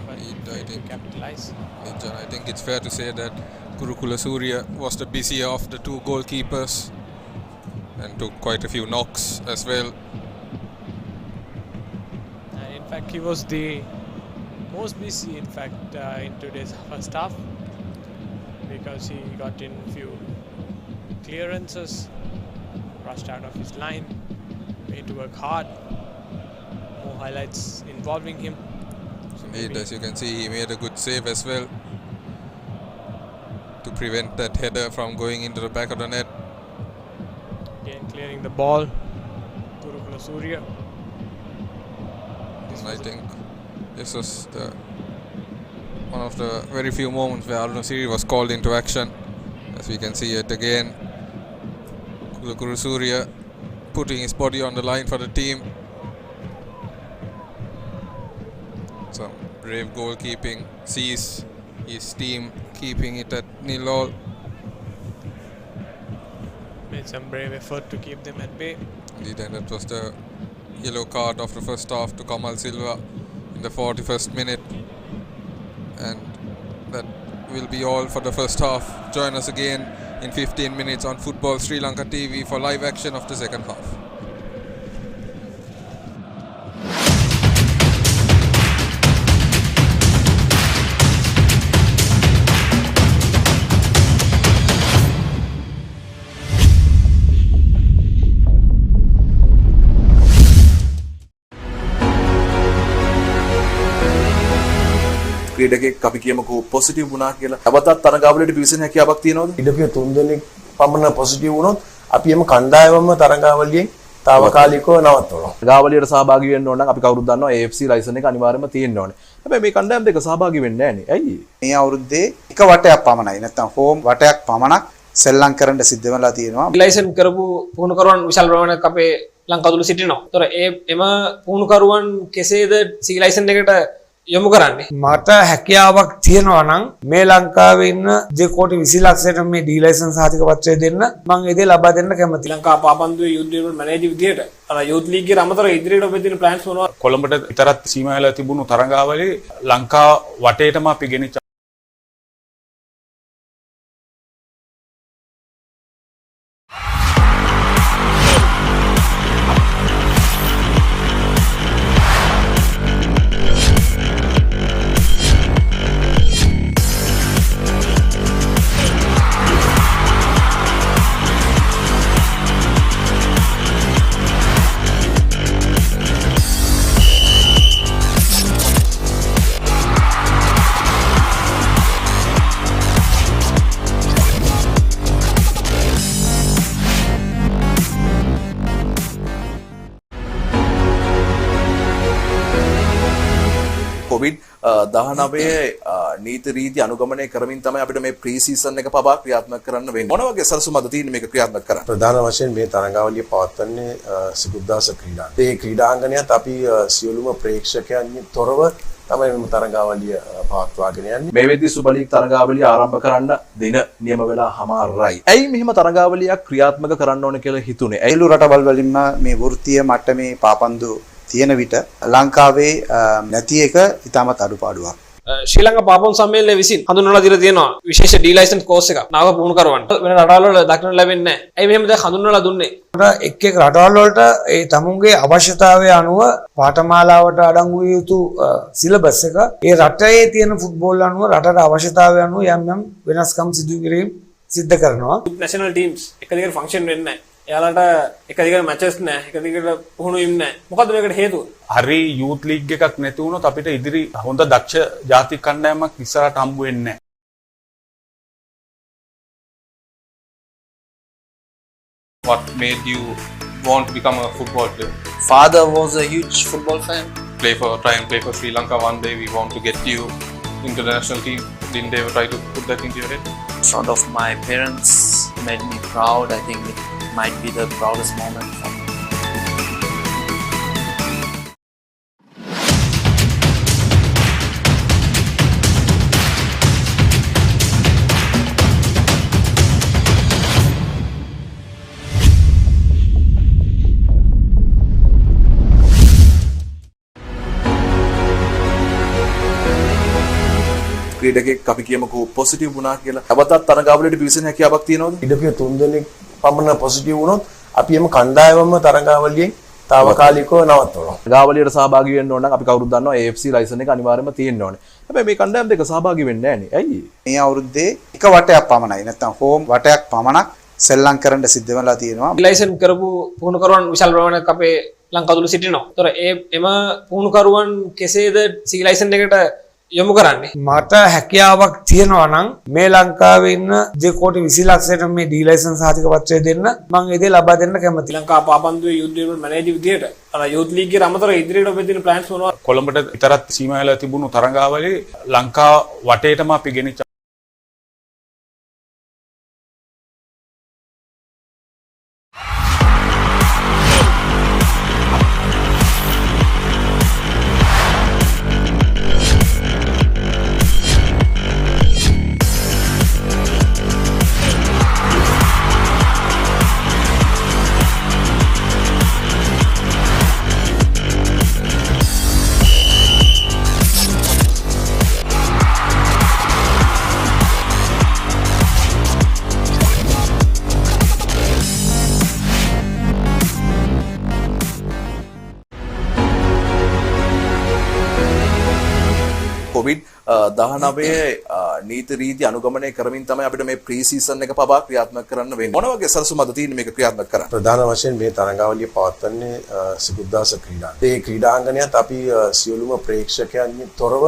but failed to capitalize. I think it's fair to say that Kurukula Surya was the busier of the two goalkeepers and took quite a few knocks as well. And in fact, he was the most busy, in fact, in today's first half, because he got in few clearances, rushed out of his line, made to work hard. More highlights involving him. So Indeed, as you can see, he made a good save as well to prevent that header from going into the back of the net. Again, clearing the ball, Kurukula Surya. I think this was one of the very few moments where Arun Siri was called into action. As we can see it again, Kurukula Surya putting his body on the line for the team. Some brave goalkeeping, sees his team keeping it at 0-0. Made some brave effort to keep them at bay. Indeed, and that was the yellow card of the first half to Kamal Silva in the 41st minute. And that will be all for the first half. Join us again in 15 minutes on Football Sri Lanka TV for live action of the second half. ක්‍රීඩකෙක් අපි කියමුකෝ positive වුණා කියලා. තවතත් තරඟාවලියට පිවිසෙන හැකියාවක් තියෙනවද? ඉඩපිය 3 දෙනෙක් පමණ positive වුණොත් අපි එම කණ්ඩායමම තරඟාවලියෙන් తాවකාලිකව නවත්වනවා. තරඟාවලියට සහභාගී වෙන්න ඕන නම් අපි කවුරුත් දන්නවා AFC ලයිසන් එක අනිවාර්යයෙන්ම තියෙන්න ඕනේ. හැබැයි මේ කණ්ඩායම් දෙක සහභාගී වෙන්නේ නැහැ නේ. ඇයි? මේ අවුරුද්දේ එක වටයක් පමණයි නැත්නම් හෝම් වටයක් පමණක් සෙල්ලම් කරන්න සිද්ධ වෙලා තියෙනවා. ලයිසන් කරපු පුහුණුකරුවන් විශාල ප්‍රමාණයක් අපේ ලංකාව තුල සිටිනවා. ඒතර එම පුහුණුකරුවන් කෙසේද සී ලයිසන් එකට යොමු කරන්නේ? මට හැකියාවක් තියෙනවා නම් මේ ලංකාවේ ඉන්න 2,20 ලක්ෂයට මේ ඩී ලයිසන් සහතික පත්‍රය දෙන්න මම ඒ දේ ලබා දෙන්න කැමතියි. ලංකා පාපන්දුවේ යුත් ඩෙවලොප්මන්ට් මැනේජර් විදියට අර යුත් ලීග් එකේ අමතරව ඉදිරියට ඔබ දෙන ප්ලෑන්ස් මොනවද? කොළඹට විතරක් සීමා වෙලා තිබුණු තරඟාවලියේ ලංකා වටේටම අපි ගෙනිච්ච 19 නීති රීති අනුගමනය කරමින් තමයි අපිට මේ ප්‍රී සීසන් එක පවා ක්‍රියාත්මක කරන්න වෙන්නේ. මොන වගේ සැලසුම්ද තියෙන්නේ මේක ක්‍රියාත්මක කරන්න? ප්‍රධාන වශයෙන් මේ තරඟාවලිය පවත්වන්නේ සිකුද්දාස ක්‍රීඩාංගණය. ඒ ක්‍රීඩාංගණයත් අපි සියලුම ප්‍රේක්ෂකයන් තොරව තමයි මේ තරඟාවලිය පවත්වාගෙන යන්නේ. මේ වෙද්දී සුපර් ලීග් තරඟාවලිය ආරම්භ කරන්න දින නියම වෙලා හමාරයි. ඇයි මෙහිම තරඟාවලියක් ක්‍රියාත්මක කරන්න ඕන කියලා හිතුනේ? ඇයිලු රටවල් වලින්ම මේ වෘත්තීය මට්ටමේ පාපන්දු තියෙන විට ලංකාවේ නැති එක ඉතාමත් අඩුපාඩුවක්. ශ්‍රී ලංකා පාපොන් සම්මේලනය විසින් හඳුන්වලා දීලා තියෙනවා විශේෂ ඩී ලයිසන්ස් කෝස් එකක් නාව පුහුණුකරුවන්ට වෙන රටවල් වල දක්නට ලැබෙන්නේ නැහැ. ඇයි මෙහෙම දැන් හඳුන්වලා දුන්නේ? එක් එක් රටවල් වලට ඒ තමුන්ගේ අවශ්‍යතාවය අනුව පාඨමාලාවට අඩංගු විය යුතු සිලබස් එක ඒ රටේ තියෙන ෆුට්බෝල් අනුව රටට අවශ්‍යතාවය අනුව යම් යම් වෙනස්කම් සිදු කිරීම සිද්ධ කරනවා. නැෂනල් ටීම්ස් එක දිගට ෆන්ක්ෂන් වෙන්නේ නැහැ. එයාලට එක දිගට මැචස් නැහැ. එක දිගට පුහුණු වීම නැහැ. මොකද්ද මේකට හේතුව? හරි යූත් ලීග් එකක් නැති වුණොත් අපිට ඉදිරි හොඳ දක්ෂ ජාතික කණ්ඩායමක් ඉස්සරහට හම්බ වෙන්නේ නැහැ. What made you want to become a football player? Father was a huge football fan. Try and play for Sri Lanka one day. We want to get you into the national team. Didn't they ever try to put that into your head? In front of my parents made me proud. I think it might be the proudest moment for me. ක්‍රීඩකෙක් අපි කියමුකෝ positive වුණා කියලා. අවතත් තරඟාවලියට පිවිසෙන හැකියාවක් තියෙනවද? ඉඩකේ 3 දෙනෙක් පමණ positive වුණොත් අපි එම කණ්ඩායමම තරඟාවලියෙන් తాවකාලිකව නවත්වනවා. තරඟාවලියට සහභාගී වෙන්න ඕන නම් අපි කවුරුත් දන්නවා AFC ලයිසන් එක අනිවාර්යයෙන්ම තියෙන්න ඕනේ. හැබැයි මේ කණ්ඩායම් දෙක සහභාගී වෙන්නේ නැහැ නේ. ඇයි? මේ අවුරුද්දේ එක වටයක් පමණයි නැත්නම් හෝම් වටයක් පමණක් සෙල්ලම් කරන්න සිද්ධ වෙලා තියෙනවා. ලයිසන් කරපු පුහුණුකරුවන් විශාල ප්‍රමාණයක් අපේ ලංකාව තුල සිටිනවා. ඒතර එම පුහුණුකරුවන් කෙසේද සී ලයිසන් එකට යොමු කරන්නේ? මට හැකියාවක් තියෙනවා නම් මේ ලංකාවේ ඉන්න දෙකෝටි 20 ලක්ෂයට මේ ඩී ලයිසන්ස් සහතික පත්‍රය දෙන්න මම ඒ දේ ලබා දෙන්න කැමතියි. ලංකා පාපන්දුවේ යුත් ඩෙවලොප්මන්ට් මැනේජර් විදියට අර යූත් ලීග් එකේ අමතර ඉදිරියට ඔබ දෙන ප්ලෑන්ස් මොනවද? කොළඹට විතරක් සීමා වෙලා තිබුණු තරඟාවලියේ ලංකා වටේටම අපි ගෙනිච්ච කොවිඩ් 19 නීති රීති අනුගමනය කරමින් තමයි අපිට මේ ප්‍රී සීසන් එක පවා ක්‍රියාත්මක කරන්න වෙන්නේ. මොන වගේ සැලසුම්ද තියෙන්නේ මේක ක්‍රියාත්මක කරන්න? ප්‍රධාන වශයෙන් මේ තරඟාවලිය පවත්වන්නේ සිකුද්දාස ක්‍රීඩාංගණය. ඒ ක්‍රීඩාංගණයත් අපි සියලුම ප්‍රේක්ෂකයන් තොරව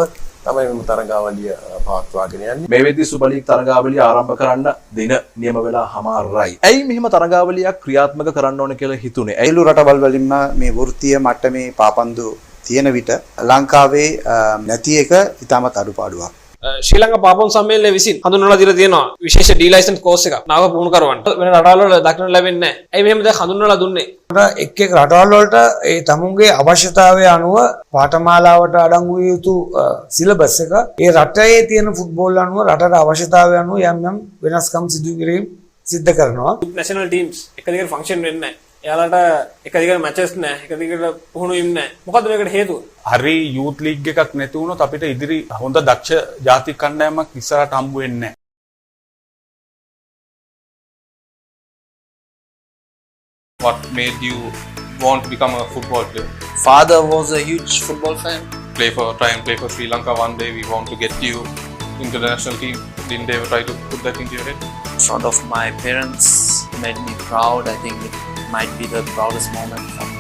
තමයි මේ තරඟාවලිය පවත්වාගෙන යන්නේ. මේ වෙද්දී සුපර් ලීග් තරඟාවලිය ආරම්භ කරන්න දින නියම වෙලා හමාරයි. ඇයි මෙහිම තරඟාවලියක් ක්‍රියාත්මක කරන්න ඕන කියලා හිතුනේ? ඇයිලු රටවල් වලින්ම මේ වෘත්තීය මට්ටමේ පාපන්දු තියෙන විට ලංකාවේ නැති එක ඉතාමත් අඩුපාඩුවක්. ශ්‍රී ලංකා පාපොන් සම්මේලනය විසින් හඳුන්වලා දීලා තියෙනවා විශේෂ ඩී ලයිසන්ස් කෝස් එකක් නාව පුහුණුකරුවන්ට වෙන රටවල් වල දක්නට ලැබෙන්නේ නැහැ. ඇයි මෙහෙම දැන් හඳුන්වලා දුන්නේ? එක් එක් රටවල් වලට ඒ තමුන්ගේ අවශ්‍යතාවය අනුව පාඨමාලාවට අඩංගු විය යුතු සිලබස් එක ඒ රටේ තියෙන ෆුට්බෝල් අනුව රටට අවශ්‍යතාවය අනුව යම් යම් වෙනස්කම් සිදු කිරීම සිද්ධ කරනවා. නැෂනල් ටීම්ස් එක දිගට ෆන්ක්ෂන් වෙන්නේ නැහැ. එයාලට එක දිගට මැචස් නැහැ. එක දිගට පුහුණු වීම නැහැ. මොකද්ද මේකට හේතුව? හරි යූත් ලීග් එකක් නැති වුණොත් අපිට ඉදිරි හොඳ දක්ෂ ජාතික කණ්ඩායමක් ඉස්සරහට හම්බ වෙන්නේ නැහැ. What made you want to become a football player? Father was a huge football fan. Try and play for Sri Lanka one day. We want to get you into the national team. Didn't they ever try to put that into your head? In front of my parents made me proud. I think it might be the proudest moment for me.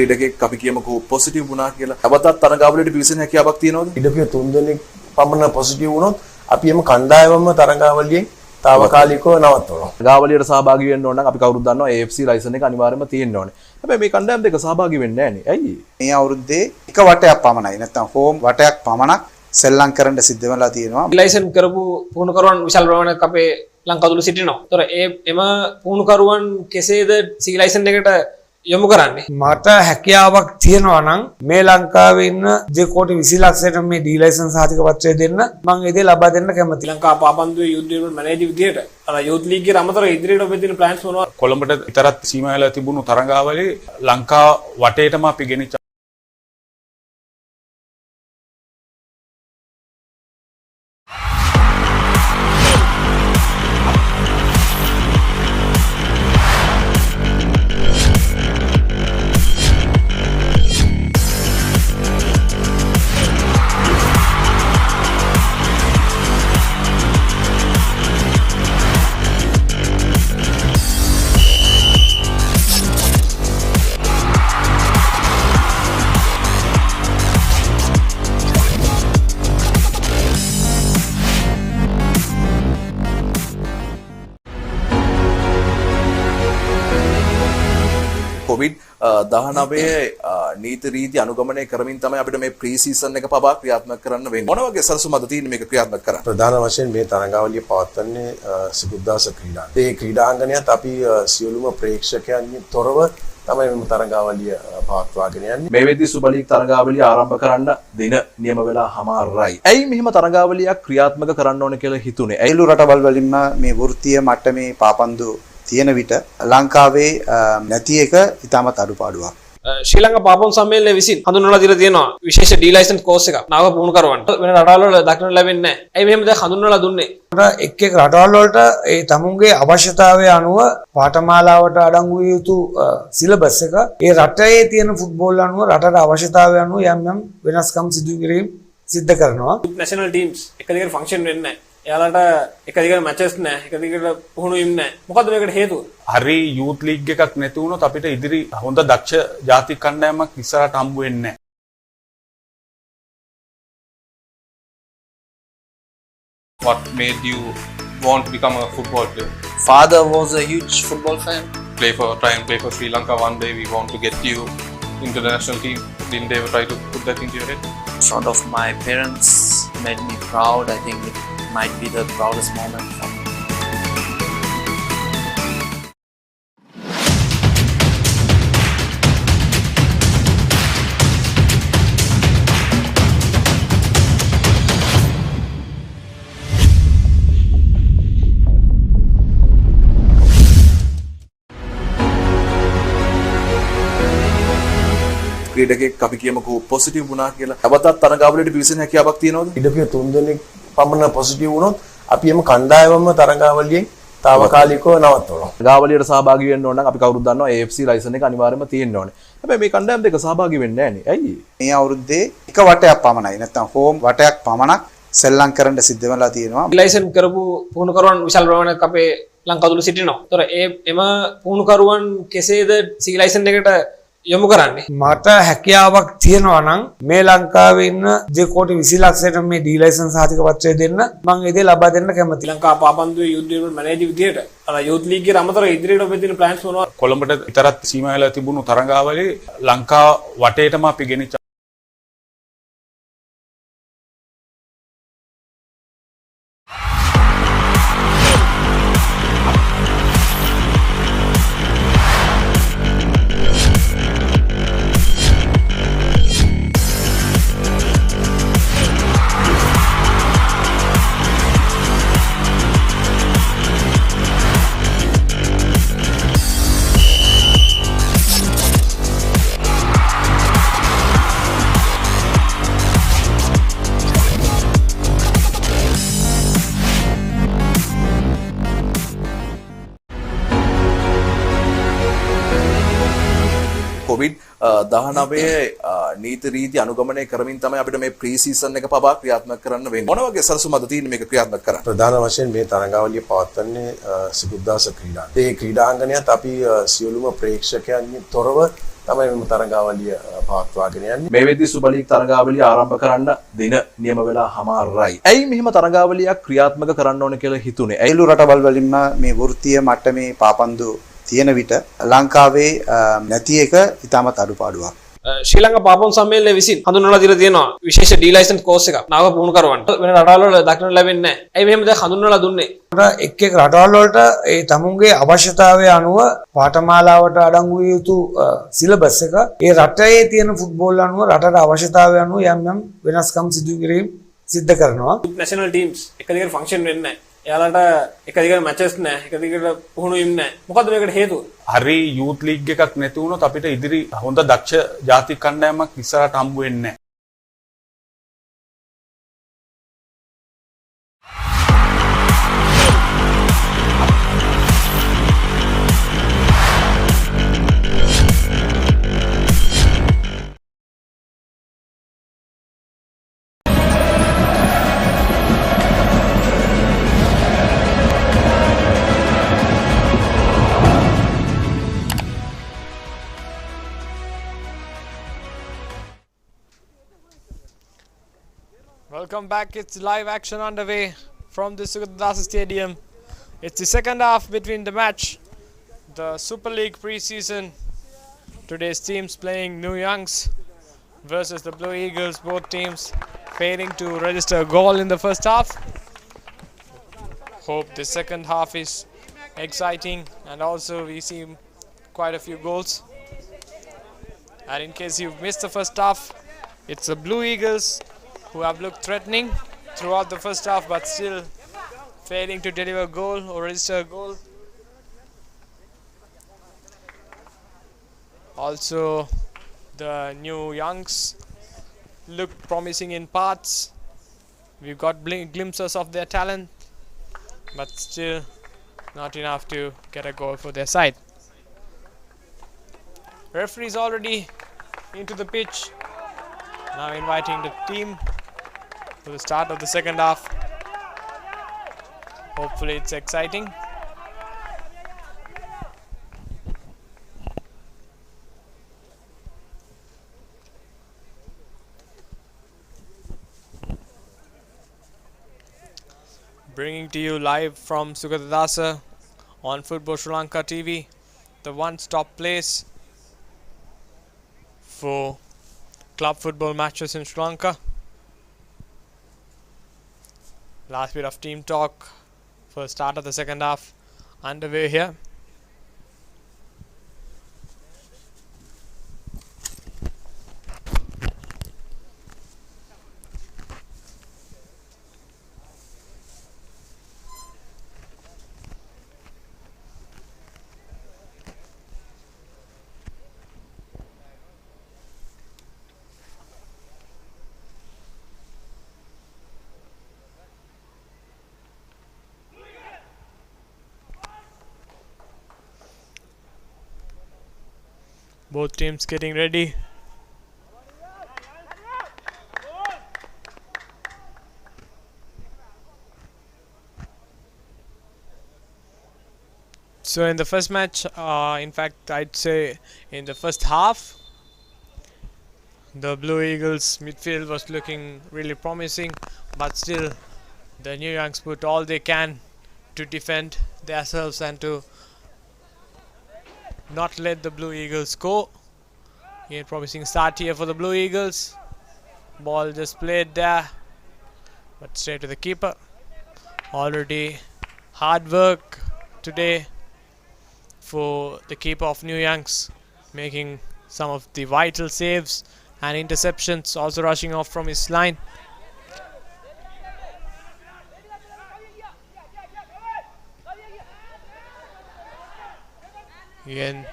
ක්‍රීඩකෙක් අපි කියමුකෝ positive වුණා කියලා. අවතත් තරඟාවලියට පිවිසෙන හැකියාවක් තියෙනවද? ක්‍රීඩකයෝ 3 දෙනෙක් පමණ positive වුණොත් අපි එම කණ්ඩායමම තරඟාවලියෙන් తాවකාලිකව නවත්වනවා. තරඟාවලියට සහභාගී වෙන්න ඕන නම් අපි කවුරුත් දන්නවා AFC ලයිසන් එක අනිවාර්යයෙන්ම තියෙන්න ඕනේ. හැබැයි මේ කණ්ඩායම් දෙක සහභාගී වෙන්නේ නැහැ නේ. ඇයි? මේ අවුරුද්දේ එක වටයක් පමණයි නැත්නම් හෝම් වටයක් පමණක් සෙල්ලම් කරන්න සිද්ධ වෙලා තියෙනවා. ලයිසන් කරපු පුහුණුකරුවන් විශාල ප්‍රමාණයක් අපේ ලංකාව සිටිනවා. ඒතර එම පුහුණුකරුවන් කෙසේද සී ලයිසන් එකට යොමු කරන්නේ? මට හැකියාවක් තියෙනවා නම් මේ ලංකාවේ ඉන්න කෝටි 20 ලක්ෂයට මේ ඩී ලයිසන්ස් සහතික පත්‍රය දෙන්න මම ඒ දේ ලබා දෙන්න කැමතියි. ලංකා පාපන්දුවේ යුත් ඩෙවලොප්මන්ට් මැනේජර් විදියට අර යුත් ලීග් එකේ අමතර ඉදිරියට ඔබ දෙන ප්ලෑන්ස් මොනවද? කොළඹට විතරක් සීමා වෙලා තිබුණු තරඟාවලිය ලංකා වටේටම අපි ගෙනිච්ච COVID-19 නීති රීති අනුගමනය කරමින් තමයි අපිට මේ ප්‍රී සීසන් එක පවා ක්‍රියාත්මක කරන්න වෙන්නේ. මොන වගේ සැලසුම්ද තියෙන්නේ මේක ක්‍රියාත්මක කරන්න? ප්‍රධාන වශයෙන් මේ තරඟාවලිය පවත්වන්නේ සිකුද්දාස ක්‍රීඩාංගණය. ඒ ක්‍රීඩාංගණයත් අපි සියලුම ප්‍රේක්ෂකයන්ගෙන් තොරව තමයි මේ තරඟාවලිය පවත්වාගෙන යන්නේ. මේ වෙද්දී සුබ ලීග් තරඟාවලිය ආරම්භ කරන්න දින නියම වෙලා හමාරයි. ඇයි මෙහිම තරඟාවලියක් ක්‍රියාත්මක කරන්න ඕන කියලා හිතුනේ? ඇයිලු රටවල් වලින්ම මේ වෘත්තීය මට්ටමේ පාපන්දු තියෙන විට ලංකාවේ නැති එක ඉතාමත් අඩුපාඩුවක්. ශ්‍රී ලංකා පාපම් සම්මේලනය විසින් හඳුන්වලා දීලා තියෙනවා විශේෂ ඩී ලයිසන්ස් කෝස් එකක් නාව පුහුණුකරුවන්ට වෙන රටවල් වල දක්නට ලැබෙන්නේ නැහැ. ඇයි මෙහෙම දෙයක් හඳුන්වලා දුන්නේ? එක් එක් රටවල් වලට ඒ තමුන්ගේ අවශ්‍යතාවය අනුව පාඨමාලාවට අඩංගු විය යුතු සිලබස් එක ඒ රටේ තියෙන ෆුට්බෝල් අනුව රටට අවශ්‍යතාවය අනුව යම් යම් වෙනස්කම් සිදු කිරීම සිද්ධ කරනවා. නැෂනල් ටීම්ස් එක දිගට ෆන්ක්ෂන් වෙන්නේ නැහැ. එයාලට එක දිගට මැචස් නැහැ. එක දිගට පුහුණු වීම නැහැ. මොකද්ද මේකට හේතුව? හරි යූත් ලීග් එකක් නැති වුණොත් අපිට ඉදිරි හොඳ දක්ෂ ජාතික කණ්ඩායමක් ඉස්සරහට හම්බ වෙන්නේ නැහැ. What made you want to become a football player? Father was a huge football fan. Try and play for Sri Lanka one day. We want to get you into the national team. Didn't they ever try to put that into your head? In front of my parents made me proud. I think it might be the proudest moment for me. ක්‍රීඩකෙක් අපි කියමුකෝ positive වුණා කියලා. අවතත් තරඟාවලියට පිවිසෙන හැකියාවක් තියෙනවද? ක්‍රීඩකයෝ 3 දෙනෙක් පමණ positive වුණොත් අපි එම කණ්ඩායමම තරඟාවලියෙන් తాවකාලිකව නවත්වනවා. තරඟාවලියට සහභාගී වෙන්න ඕන නම් අපි කවුරුත් දන්නවා AFC ලයිසන් එක අනිවාර්යයෙන්ම තියෙන්න ඕනේ. හැබැයි මේ කණ්ඩායම් දෙක සහභාගී වෙන්නේ නැහැ නේ. ඇයි? මේ අවුරුද්දේ එක වටයක් පමණයි නැත්නම් හෝම් වටයක් පමණක් සෙල්ලම් කරන්න සිද්ධ වෙලා තියෙනවා. ලයිසන් කරපු පුහුණුකරුවන් විශාල ප්‍රමාණයක් අපේ ලංකාව තුල සිටිනවා. ඒතර එම පුහුණුකරුවන් කෙසේද සී ලයිසන් එකට යොමු කරන්නේ? මට හැකියාවක් තියෙනවා නම් මේ ලංකාවේ ඉන්න කෝටි 20 ලක්ෂයට මේ ඩී ලයිසන්ස් සහතික පත්‍රය දෙන්න මම ඒ දේ ලබා දෙන්න කැමතියි. ලංකා පාපන්දුවේ යුත් ඩෙවලොප්මන්ට් මැනේජර් විදියට අර යුත් ලීග් එකේ අමතර ඉදිරියට ඔබ දෙන ප්ලෑන්ස් මොනවද? කොළඹට විතරක් සීමා වෙලා තිබුණු තරඟාවලිය ලංකා වටේටම අපි ගෙනිච්ච COVID-19 නීති රීති අනුගමනය කරමින් තමයි අපිට මේ ප්‍රී සීසන් එක පවා ක්‍රියාත්මක කරන්න වෙන්නේ. මොන වගේ සැලසුම්ද තියෙන්නේ මේක ක්‍රියාත්මක කරන්න? ප්‍රධාන වශයෙන් මේ තරඟාවලිය පවත්වන්නේ සිකුද්දාස ක්‍රීඩාංගණය. ඒ ක්‍රීඩාංගණයත් අපි සියලුම ප්‍රේක්ෂකයන්ගෙන් තොරව තමයි මෙම තරඟාවලිය පවත්වාගෙන යන්නේ. මේ වෙද්දී සුපර් ලීග් තරඟාවලිය ආරම්භ කරන්න දින නියම වෙලා හමාරයි. ඇයි මෙහෙම තරඟාවලියක් ක්‍රියාත්මක කරන්න ඕන කියලා හිතුනේ? ඇයිලු රටවල් වලින්ම මේ වෘත්තීය මට්ටමේ පාපන්දු තියෙන විට ලංකාවේ නැති එක ඉතාමත් අඩුපාඩුවක්. ශ්‍රී ලංකා පාපම් සම්මේලනය විසින් හඳුන්වලා දීලා තියෙනවා විශේෂ ඩී ලයිසන්ස් කෝස් එකක් නව පුහුණුකරුවන්ට. වෙන රටවල් වල දක්නට ලැබෙන්නේ නැහැ. ඇයි මෙහෙම දෙයක් හඳුන්වලා දුන්නේ? එක් එක් රටවල් වලට ඒ තමුන්ගේ අවශ්‍යතාවය අනුව පාඨමාලාවට අඩංගු විය යුතු සිලබස් එක ඒ රටේ තියෙන ෆුට්බෝල් අනුව රටට අවශ්‍යතාවය අනුව යම් යම් වෙනස්කම් සිදු කිරීම සිද්ධ කරනවා. නැෂනල් ටීම්ස් එක දිගට ෆන්ක්ෂන් වෙන්නේ නැහැ. එයාලට එක දිගට මැචස් නැහැ. එක දිගට පුහුණු වීම නැහැ. මොකද්ද මේකට හේතුව? හරි යූත් ලීග් එකක් නැති වුණොත් අපිට ඉදිරි හොඳ දක්ෂ ජාතික කණ්ඩායමක් ඉස්සරහට හම්බ වෙන්නේ නැහැ. Welcome back. It's live action underway from the Sukadasa Stadium. It's the second half between the match. The Super League pre-season. Today's teams playing New Youngs versus the Blue Eagles. Both teams failing to register a goal in the first half. Hope the second half is exciting and also we see quite a few goals. And in case you've missed the first half, it's the Blue Eagles who have looked threatening throughout the first half but still failing to deliver a goal or register a goal. Also, the New Youngs look promising in parts. We've got glimpses of their talent but still not enough to get a goal for their side. Referee is already into the pitch, now inviting the team to the start of the second half. Hopefully it's exciting. Bringing to you live from Sukadasa on Football Sri Lanka TV, the one-stop place for club football matches in Sri Lanka. Last bit of team talk for start of the second half underway here. Both teams getting ready. So in the first match, in fact I'd say in the first half, the Blue Eagles midfield was looking really promising, but still the New Youngs put all they can to defend themselves and to not let the Blue Eagles go. A promising start here for the Blue Eagles. Ball just played there, but straight to the keeper. Already hard work today for the keeper of New Youngs, making some of the vital saves and interceptions, also rushing off from his line. Again,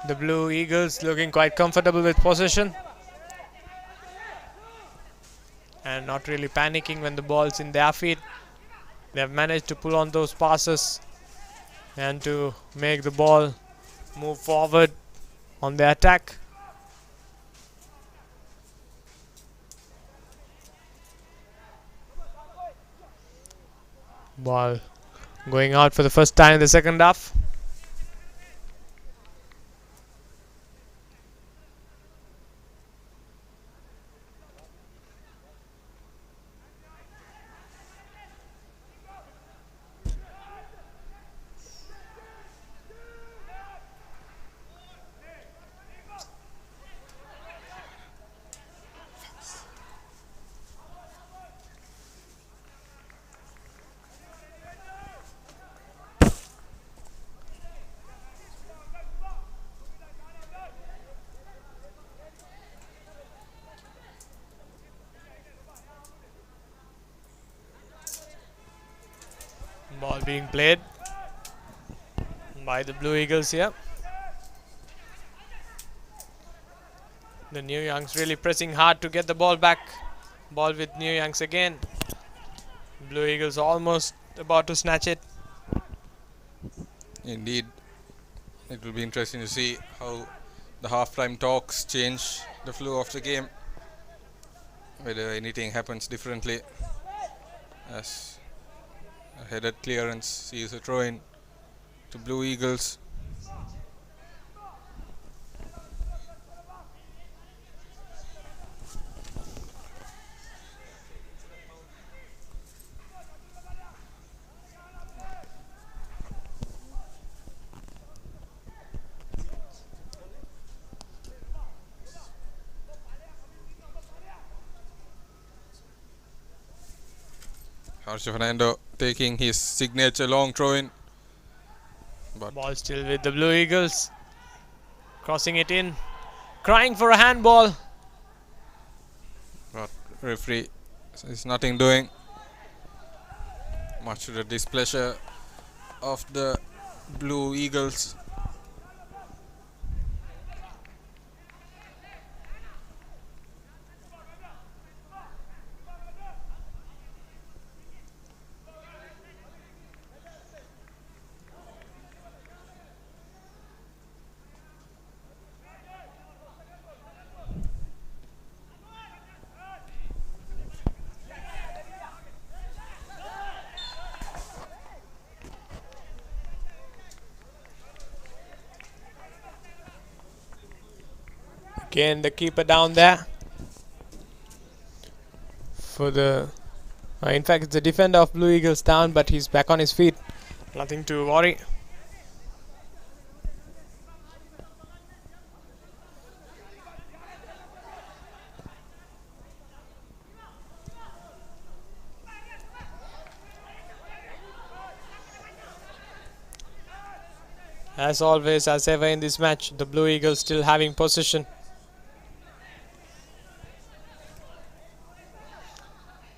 the Blue Eagles looking quite comfortable with possession and not really panicking when the ball's in their feet. They have managed to pull on those passes and to make the ball move forward on their attack. Ball going out for the first time in the second half. Ball being played by the Blue Eagles here. The New Youngs really pressing hard to get the ball back. Ball with New Youngs again. Blue Eagles almost about to snatch it. Indeed, it will be interesting to see how the halftime talks change the flow of the game. Whether anything happens differently, as a headed clearance sees a throw in to Blue Eagles. Harsha Fernando taking his signature long throw in. But Ball still with the Blue Eagles. Crossing it in. Crying for a handball. But referee is nothing doing. Much to the displeasure of the Blue Eagles. Again, the keeper down there. In fact, it's the defender of Blue Eagles down, but he's back on his feet. Nothing to worry. As always, as ever in this match, the Blue Eagles still having possession.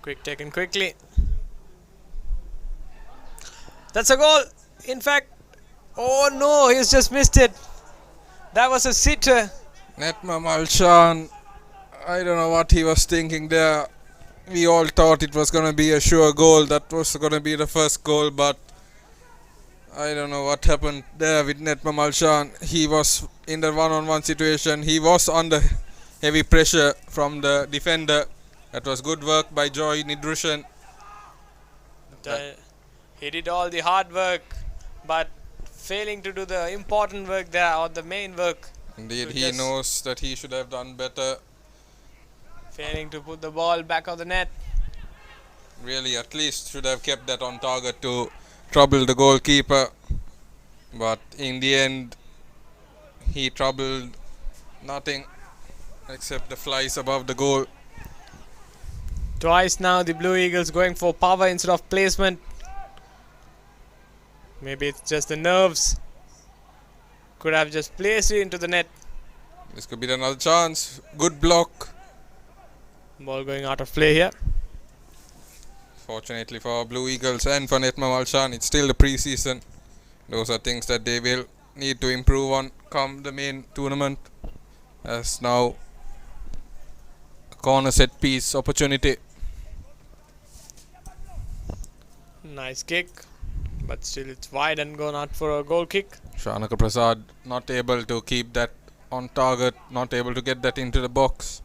Quick taken quickly. That's a goal. In fact, oh no, he's just missed it. That was a sitter. Netma Malshan, I don't know what he was thinking there. We all thought it was going to be a sure goal. That was going to be the first goal, but I don't know what happened there with Netma Malshan. He was in the one-on-one situation. He was under heavy pressure from the defender. That was good work by Joy Nidrushan. He did all the hard work, but failing to do the important work there, or the main work. Indeed, he knows that he should have done better. Failing to put the ball back on the net. Really, at least should have kept that on target to trouble the goalkeeper. But in the end, he troubled nothing except the flies above the goal. Twice now the Blue Eagles going for power instead of placement. Maybe it's just the nerves. Could have just placed it into the net. This could be another chance. Good block. Ball going out of play here. Fortunately for Blue Eagles and for Netma Malshan, it's still the pre-season. Those are things that they will need to improve on come the main tournament. As now a corner set piece opportunity. Nice kick, but still it's wide and gone out for a goal kick. Shanaka Prasad not able to keep that on target, not able to get that into the box.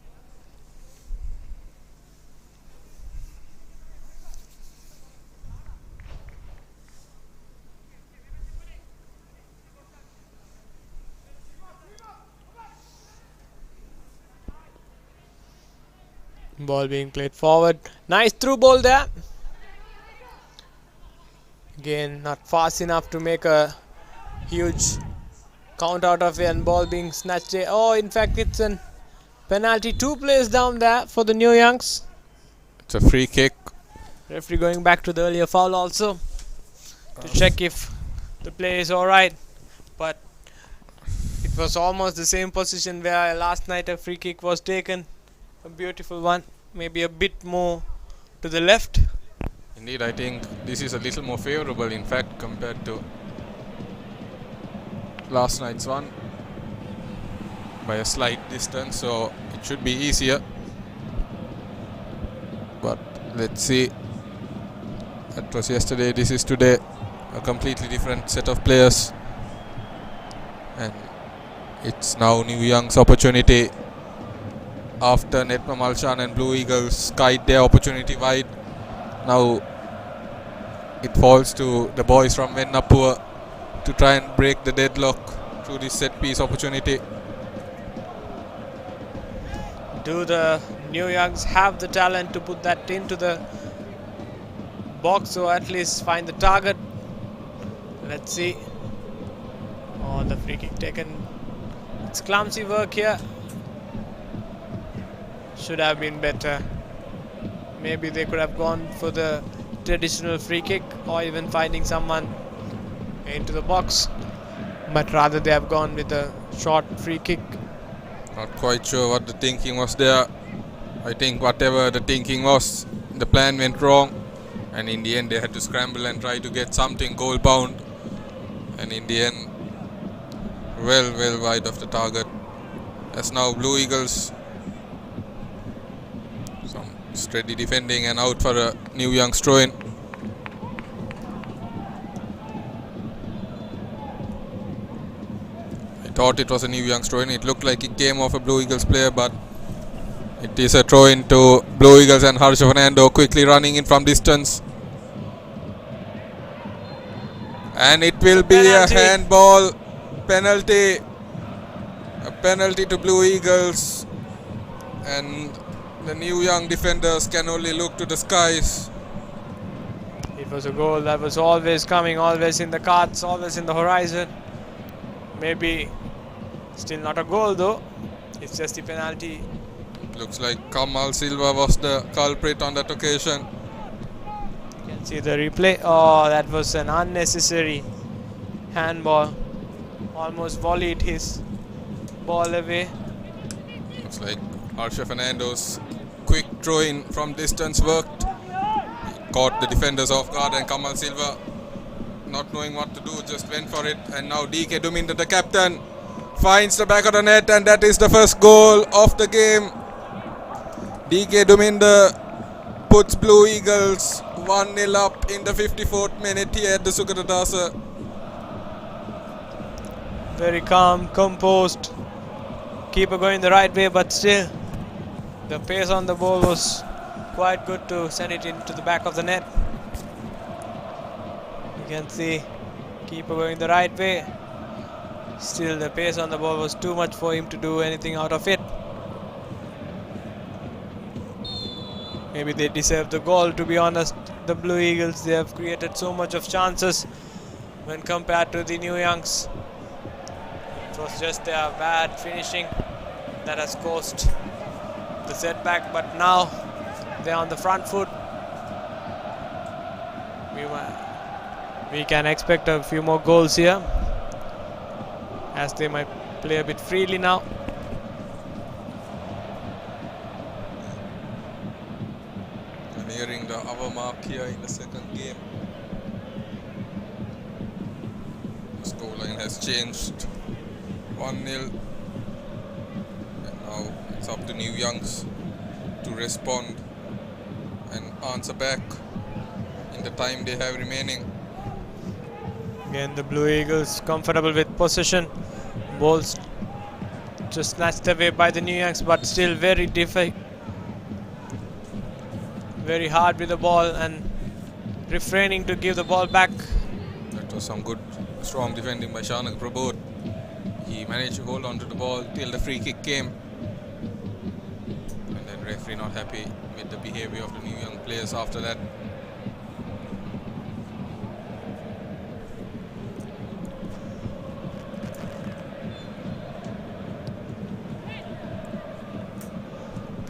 Ball being played forward. Nice through ball there. Again, not fast enough to make a huge count out of it, and ball being snatched. Oh, in fact, it's a penalty. 2 players down there for the New Youngs. It's a free kick. Referee going back to the earlier foul also to check if the play is alright. But it was almost the same position where last night a free kick was taken. A beautiful one. Maybe a bit more to the left. Indeed, I think this is a little more favourable, in fact, compared to last night's one by a slight distance, so it should be easier. But let's see. That was yesterday, this is today. A completely different set of players. And it's now New Young's opportunity. After Netma Malshan and Blue Eagles kite their opportunity wide, now it falls to the boys from Vennapur to try and break the deadlock through this set piece opportunity. Do the New Youngs have the talent to put that into the box or at least find the target? Let's see. Oh, the free kick taken. It's clumsy work here. Should have been better. Maybe they could have gone for the traditional free kick or even finding someone into the box, but rather they have gone with a short free kick. Not quite sure what the thinking was there. I think whatever the thinking was, the plan went wrong, and in the end they had to scramble and try to get something goal bound, and in the end well wide of the target. As now Blue Eagles some steady defending and out for a New Young's throw-in. I thought it was a New Young's throw-in. It looked like it came off a Blue Eagles player, but it is a throw-in to Blue Eagles, and Harsha Fernando quickly running in from distance. And it will be Penalty. a handball penalty. A penalty to Blue Eagles. And the New Young defenders can only look to the skies. It was a goal that was always coming, always in the cards, always in the horizon. Maybe still not a goal though. It's just the penalty. Looks like Kamal Silva was the culprit on that occasion. You can see the replay. Oh, that was an unnecessary handball. Almost volleyed his ball away. Looks like Harsha Fernando's quick throw-in from distance worked. He caught the defenders off guard, and Kamal Silva, not knowing what to do, just went for it. And now DK Duminda, the captain, finds the back of the net, and that is the first goal of the game. DK Duminda puts Blue Eagles 1-0 up in the 54th minute here at the Sugaradasa. Very calm, composed. Keeper going the right way, but still the pace on the ball was quite good to send it into the back of the net. You can see keeper going the right way. Still the pace on the ball was too much for him to do anything out of it. Maybe they deserve the goal, to be honest. The Blue Eagles, they have created so much of chances when compared to the New Youngs. It was just their bad finishing that has caused the setback, but now they're on the front foot. We can expect a few more goals here, as they might play a bit freely now. Nearing the hour mark here in the second game. The scoreline has changed. 1-0. And now it's up to New Youngs to respond and answer back in the time they have remaining. Again, the Blue Eagles comfortable with possession. Balls just snatched away by the New Youngs, but still very very hard with the ball and refraining to give the ball back. That was some good, strong defending by Shanak Prabodh. He managed to hold on to the ball till the free kick came. And then referee not happy with the behavior of the New Young players after that.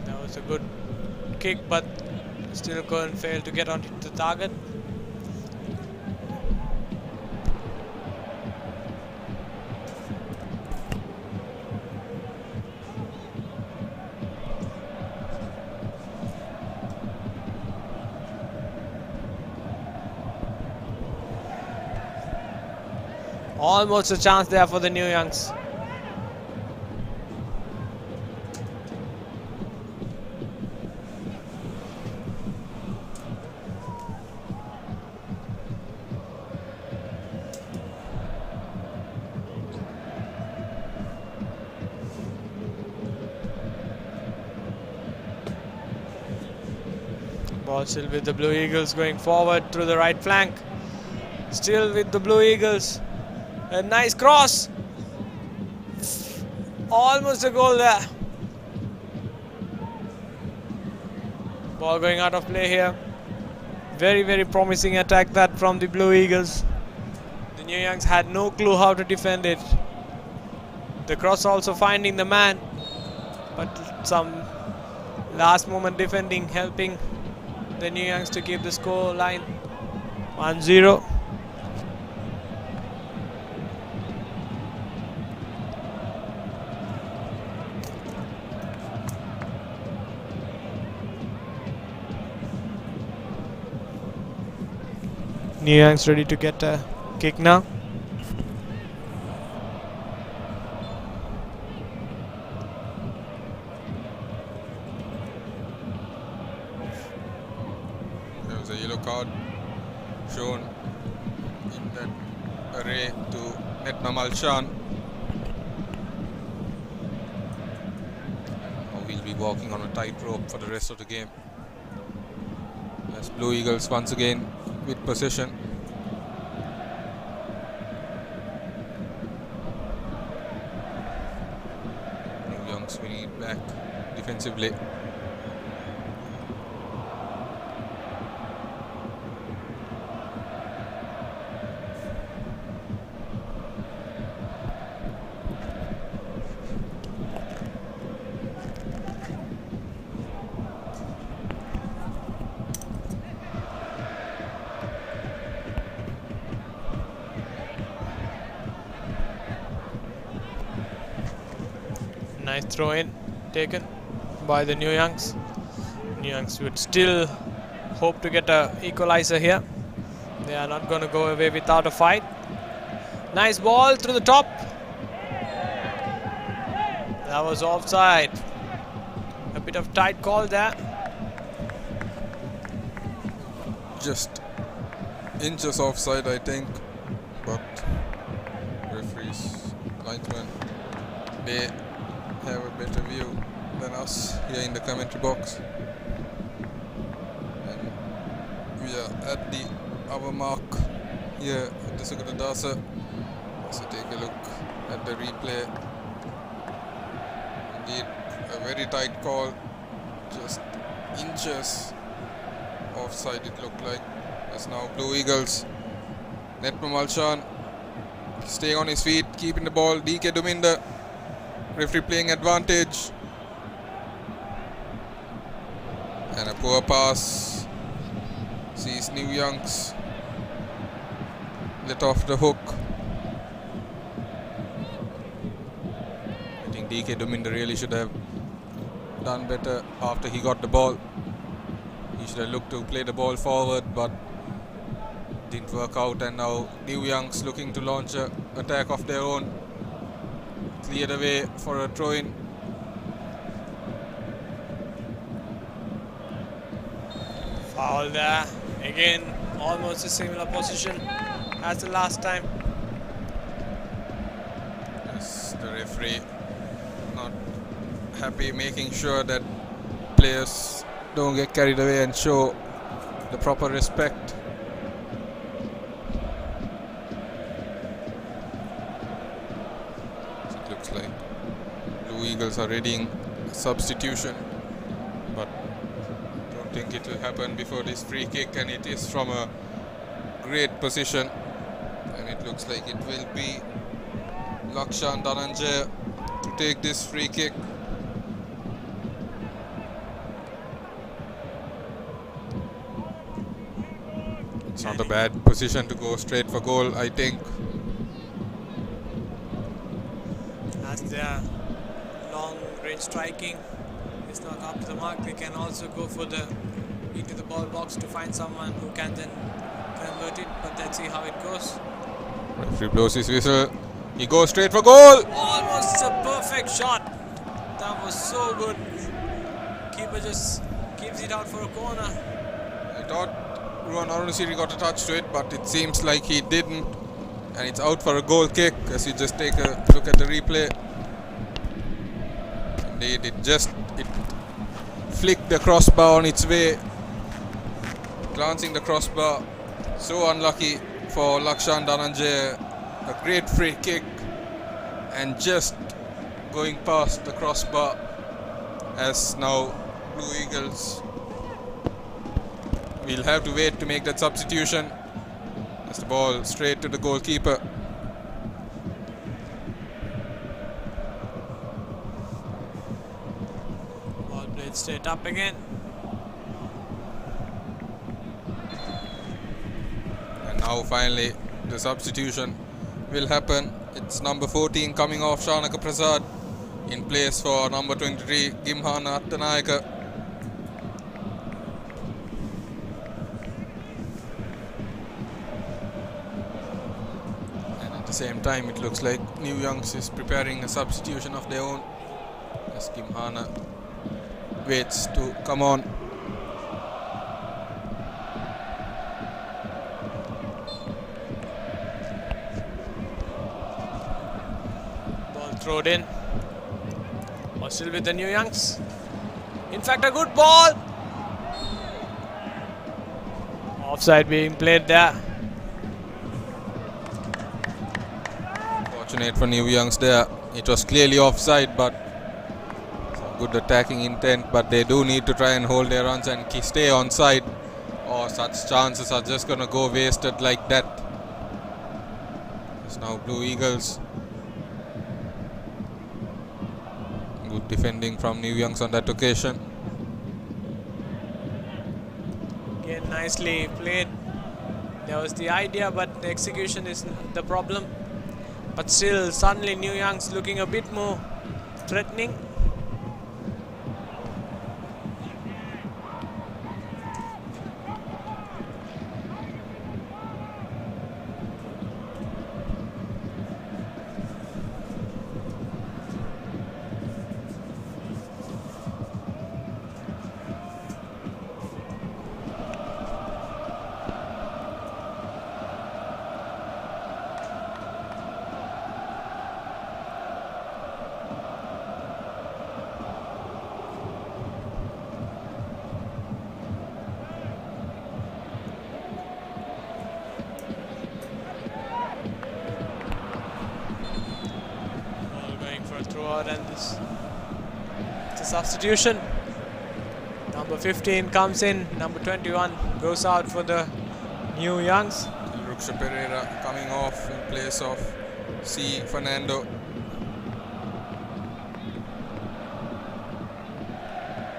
That was a good kick, but still couldn't fail to get onto the target. Almost a chance there for the New Youngs. Ball still with the Blue Eagles, going forward through the right flank. Still with the Blue Eagles. A nice cross. Almost a goal there. Ball going out of play here. Very, very promising attack that from the Blue Eagles. The New Youngs had no clue how to defend it. The cross also finding the man, but some last moment defending helping the New Youngs to keep the score line 1-0. New Youngs ready to get a kick now. There was a yellow card shown in that array to Netma Malshan. Now we'll be walking on a tightrope for the rest of the game. As Blue Eagles once again with possession. New Youngs winning it back defensively. Nice throw in taken by the New Youngs. New Youngs would still hope to get a equalizer here. They are not going to go away without a fight. Nice ball through the top. That was offside. A bit of tight call there. Just inches offside, I think, but referees, linesmen, they have a better view than us here in the commentary box. And we are at the hour mark here at the Sugatadasa. So take a look at the replay. Indeed, a very tight call, just inches offside it looked like. As now Blue Eagles, Netma Malshan staying on his feet, keeping the ball. DK Duminder, referee playing advantage. And a poor pass sees New Youngs let off the hook. I think DK Duminder really should have done better after he got the ball. He should have looked to play the ball forward, but didn't work out. And now New Youngs looking to launch an attack of their own. Cleared away for a throw-in. Foul there. Again, almost a similar position as the last time. Yes, the referee not happy, making sure that players don't get carried away and show the proper respect. It looks like Blue Eagles are readying substitution, but don't think it will happen before this free kick, and it is from a great position, and it looks like it will be Lakshan Dhananjaya to take this free kick. It's not a bad position to go straight for goal, I think. As their long range striking is not up to the mark, they can also go for the into the ball box to find someone who can then convert it, but let's see how it goes. Referee blows his whistle. He goes straight for goal. Almost a perfect shot. That was so good. Keeper just gives it out for a corner. I thought Ruan Arunasiri got a touch to it, but it seems like he didn't. And it's out for a goal kick as you just take a look at the replay. Indeed, it flicked the crossbar on its way, glancing the crossbar. So unlucky for Lakshan Dhananjaya. A great free kick and just going past the crossbar, as now Blue Eagles will have to wait to make that substitution. As the ball straight to the goalkeeper. Ball played straight up again. And now finally the substitution will happen. It's number 14 coming off, Shanaka Prasad, in place for number 23 Gimhana Attanayaka. And at the same time it looks like New Youngs is preparing a substitution of their own as Gimhana waits to come on. Thrown in. Or still with the New Youngs. In fact, a good ball. Offside being played there. Fortunate for New Youngs there. It was clearly offside, but good attacking intent. But they do need to try and hold their runs and stay on side, or such chances are just going to go wasted like that. It's now Blue Eagles. Good defending from New Youngs on that occasion. Again, nicely played. That was the idea, but the execution is the problem. But still, suddenly New Youngs looking a bit more threatening. And this it's a substitution. Number 15 comes in, number 21 goes out for the New Youngs. Ruksha Pereira coming off in place of C. Fernando.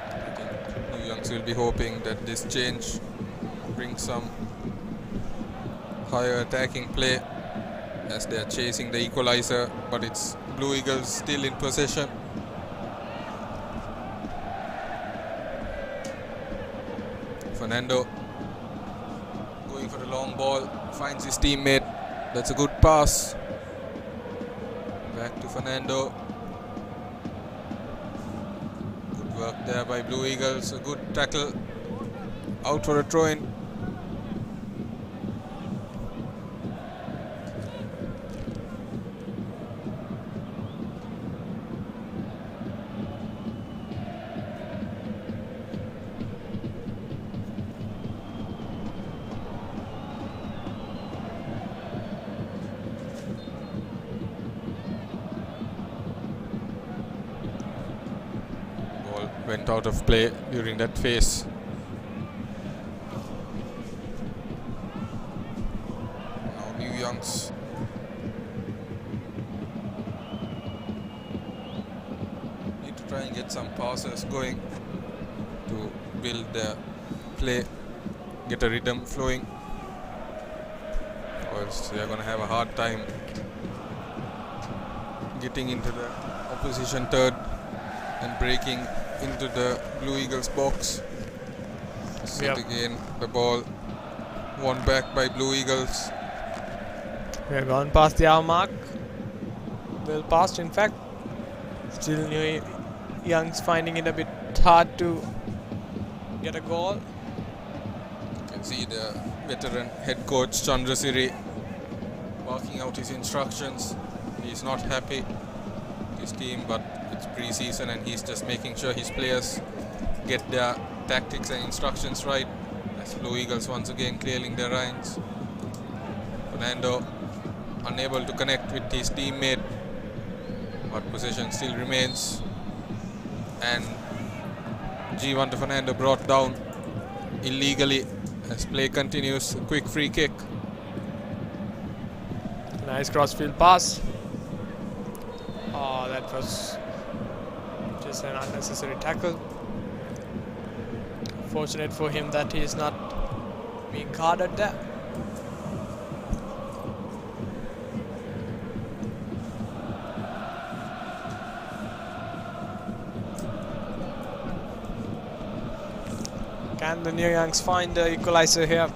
I think New Youngs will be hoping that this change brings some higher attacking play as they are chasing the equalizer, but it's Blue Eagles still in possession. Fernando going for a long ball, finds his teammate. That's a good pass. Back to Fernando. Good work there by Blue Eagles. A good tackle. Out for a throw-in. Went out of play during that phase. Now New Youngs need to try and get some passes going to build their play, get a rhythm flowing, or else they are going to have a hard time getting into the opposition third and breaking into the Blue Eagles box. So again the ball won back by Blue Eagles. We have gone past the hour mark. Well past, in fact. Still New Young's finding it a bit hard to get a goal. You can see the veteran head coach Chandrasiri working out his instructions. He's not happy with his team, but it's pre-season and he's just making sure his players get their tactics and instructions right. As Blue Eagles once again clearing their lines. Fernando unable to connect with his teammate, but possession still remains. And G1 to Fernando brought down illegally as play continues. A quick free kick. Nice crossfield pass. Oh, that was just an unnecessary tackle. Fortunate for him that he is not being carded there. Can the New Youngs find the equalizer here?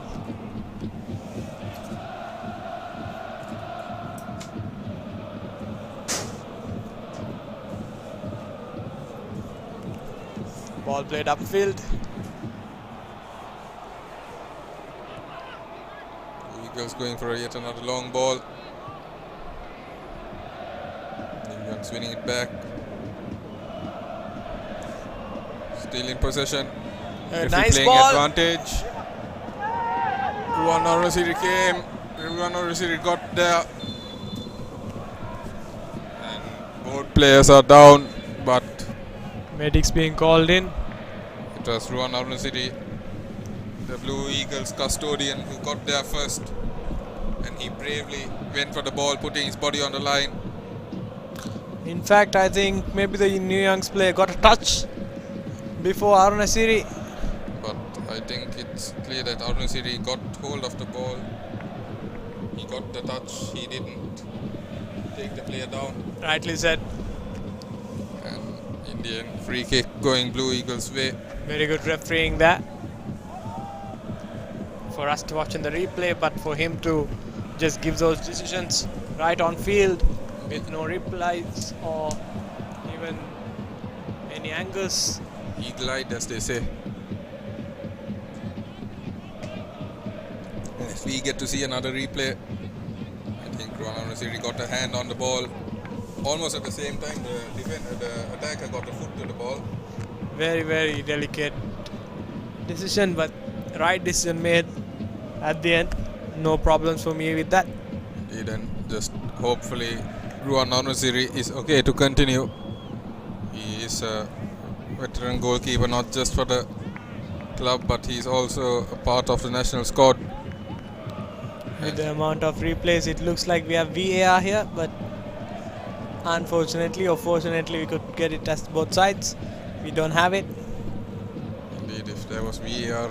Ball played upfield. Eagles going for yet another long ball. New Youngs winning it back. Still in possession. Nice playing ball. advantage. Ruan Orosiri came. Ruan Orosiri got there. And both players are down, but Medics being called in. it was Ruan Orosiri, the Blue Eagles custodian, who got there first. And he bravely went for the ball, putting his body on the line. In fact, I think maybe the New Youngs player got a touch before Arunasiri. But I think it's clear that Arunasiri got hold of the ball. He got the touch. He didn't take the player down. Rightly said. And Indian free kick going Blue Eagles' way. Very good refereeing there. For us to watch in the replay, but for him to just give those decisions right on field with no replies or even any angles. Eagle-eyed, as they say. If we get to see another replay, I think Ruan Arunasiri got a hand on the ball almost at the same time. The attacker got a foot to the ball. Very, very delicate decision, but right decision made at the end. No problems for me with that. Indeed, and just hopefully Ruan Arunasiri is okay to continue. He is a veteran goalkeeper, not just for the club, but he's also a part of the national squad. With the amount of replays, it looks like we have VAR here, but unfortunately or fortunately, we could get it as both sides. We don't have it. Indeed, if there was VAR,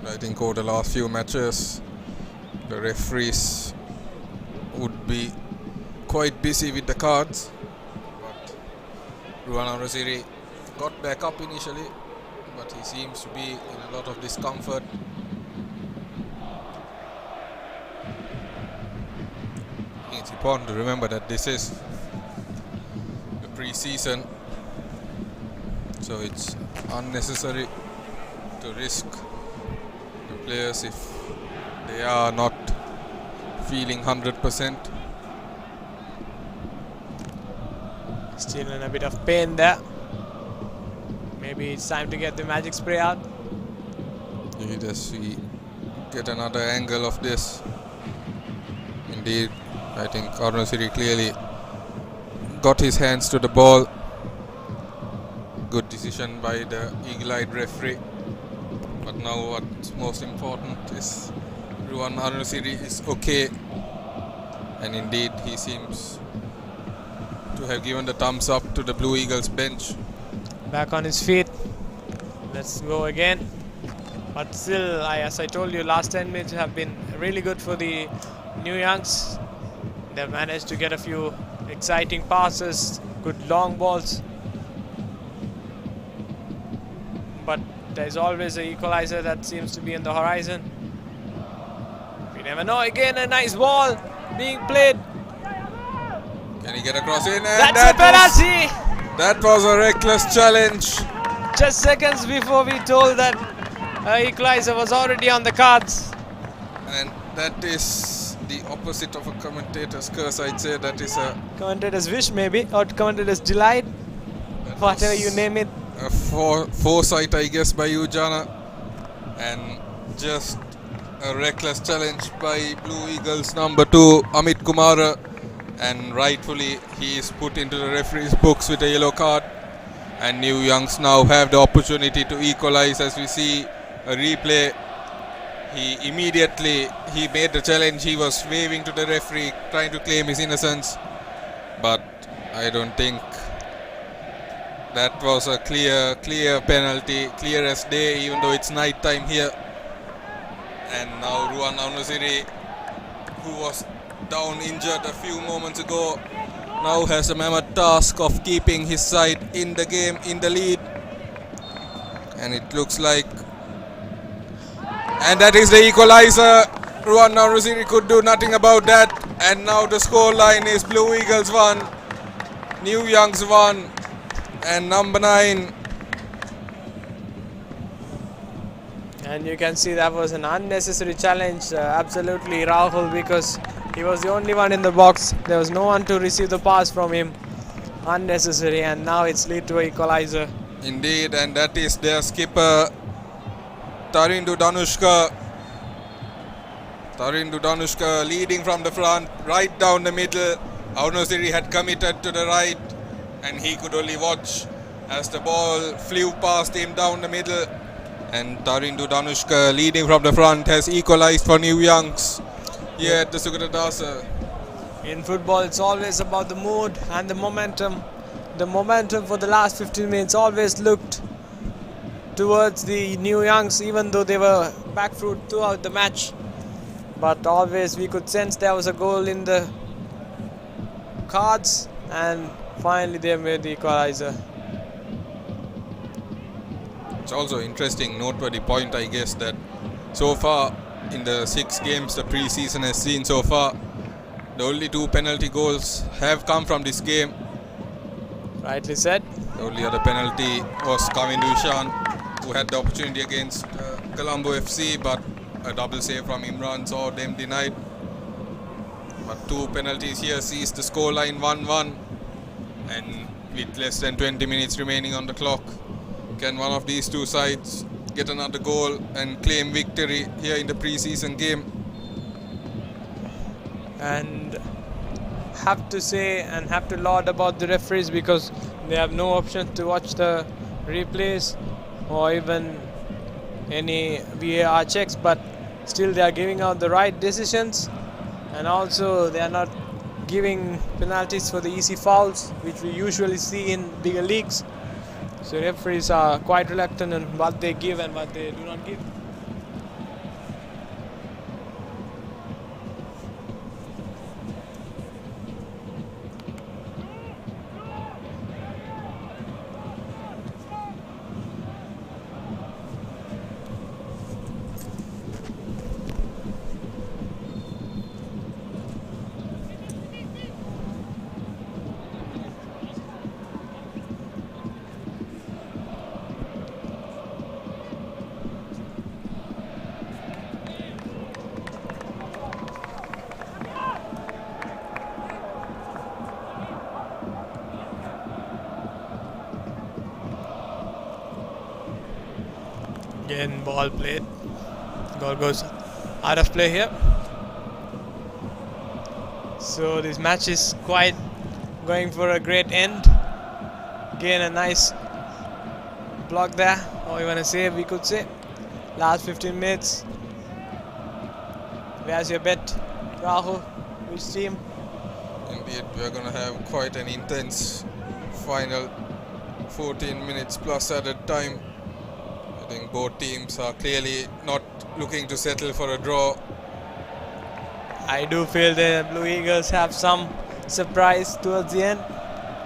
I think over the last few matches, the referees would be quite busy with the cards. But Ruan Arunasiri got back up initially, but he seems to be in a lot of discomfort. It's important to remember that this is the pre-season, so it's unnecessary to risk the players if they are not feeling 100%. Still in a bit of pain there. Maybe it's time to get the magic spray out. Indeed, as we get another angle of this. Indeed, I think Arunasiri clearly got his hands to the ball. Good decision by the eagle-eyed referee. But now what's most important is Ruan Arunasiri is okay. And indeed, he seems to have given the thumbs up to the Blue Eagles bench. Back on his feet. Let's go again. But still, as I told you, last 10 minutes have been really good for the New Youngs. They've managed to get a few exciting passes, good long balls. But there's always an equalizer that seems to be on the horizon. We never know. Again, a nice ball being played. Can he get across in? And That's a penalty. That was a reckless challenge. Just seconds before we told that equalizer was already on the cards. And that is the opposite of a commentator's curse, I'd say. That is a Commentator's wish, maybe, or commentator's delight, whatever you name it. a foresight, I guess, by you, Jana. And just a reckless challenge by Blue Eagles number 2, Amit Kumara. And rightfully, he is put into the referee's books with a yellow card. And New Youngs now have the opportunity to equalize. As we see a replay, he made the challenge. He was waving to the referee, trying to claim his innocence. But I don't think that was a clear penalty, clear as day, even though it's night time here. And now Ruan Al-Nusiri, who was down injured a few moments ago, now has a mammoth task of keeping his side in the game, in the lead. And it looks like, and that is the equalizer. Ruan Al-Nusiri could do nothing about that. And now the score line is Blue Eagles 1, New Youngs 1, and number 9. And you can see that was an unnecessary challenge, absolutely, Rahul, because he was the only one in the box. There was no one to receive the pass from him. Unnecessary, and now it's lead to equalizer. Indeed, and that is their skipper, Tarindu Danushka. Tarindu Danushka leading from the front, right down the middle. Al-Nusiri had committed to the right, and he could only watch as the ball flew past him down the middle. And Tarindu Danushka leading from the front has equalized for New Youngs here at the Sugatadasa. In football, it's always about the mood and the momentum. The momentum for the last 15 minutes always looked towards the New Youngs, even though they were back foot throughout the match. But always we could sense there was a goal in the cards, and finally they made the equalizer. It's also interesting, noteworthy point, I guess, that so far in the 6 games the pre-season has seen so far, the only 2 penalty goals have come from this game. Rightly said. The only other penalty was Kavin Dushan, who had the opportunity against Colombo FC, but a double save from Imran saw them denied. But 2 penalties here sees the scoreline 1-1, and with less than 20 minutes remaining on the clock, can one of these 2 sides get another goal and claim victory here in the pre-season game? And have to say and have to laud about the referees, because they have no option to watch the replays or even any VAR checks, but still they are giving out the right decisions, and also they are not giving penalties for the easy fouls which we usually see in bigger leagues. So referees are quite reluctant in what they give and what they do not give. Again, ball played. Goal goes out of play here. So this match is quite going for a great end. Again, a nice block there, or even a save, we could say. Last 15 minutes. Where's your bet, Rahul? Which team? Indeed, we're going to have quite an intense final 14 minutes plus added time. I think both teams are clearly not looking to settle for a draw. I do feel the Blue Eagles have some surprise towards the end.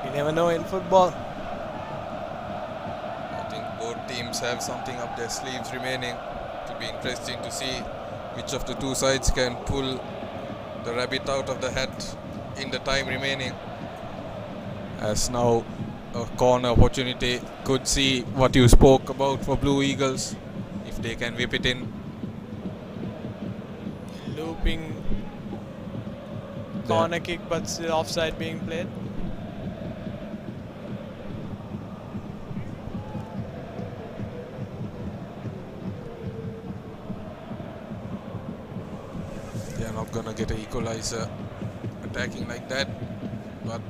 You never know in football. I think both teams have something up their sleeves remaining. It will be interesting to see which of the two sides can pull the rabbit out of the hat in the time remaining. As now a corner opportunity, could see what you spoke about for Blue Eagles, if they can whip it in. Looping corner kick, but still offside being played. They are not gonna get an equalizer attacking like that, but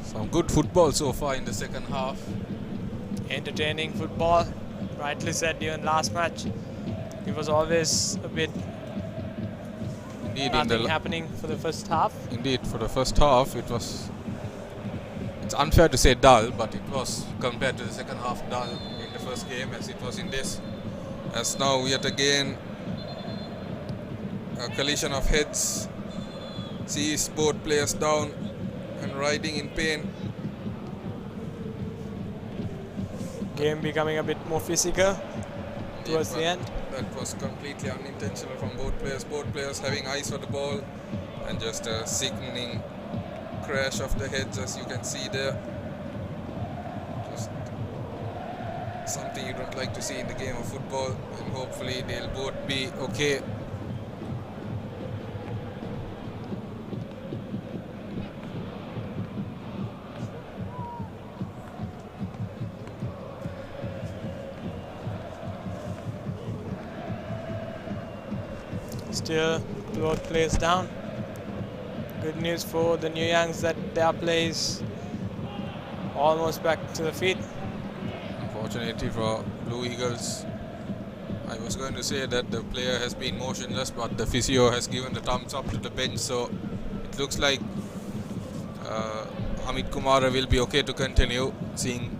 some good football so far in the second half. Entertaining football, rightly said even last match. It was always a bit Indeed, nothing happening for the first half. Indeed, for the first half it was, it's unfair to say dull, but it was compared to the second half dull in the first game as it was in this. As now yet again a collision of heads sees both players down and riding in pain. Game becoming a bit more physical towards the end. That was completely unintentional from both players having eyes for the ball, and just a sickening crash of the heads, as you can see there. Just something you don't like to see in the game of football, and hopefully they'll both be okay. Still, both players down. Good news for the New Youngs that their play is almost back to the feet. Unfortunately for Blue Eagles, I was going to say that the player has been motionless, but the physio has given the thumbs up to the bench, so it looks like Amit Kumara will be okay to continue, seeing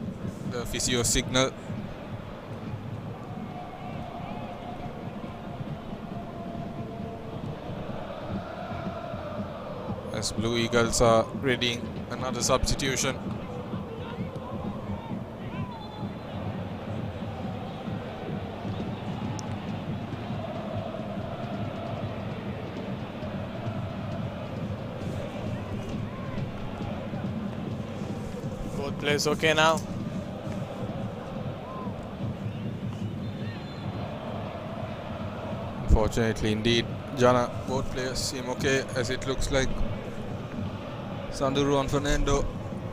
the physio signal. As Blue Eagles are readying another substitution. Both players okay now. Unfortunately, indeed, Jana, both players seem okay, as it looks like Sanduruan Fernando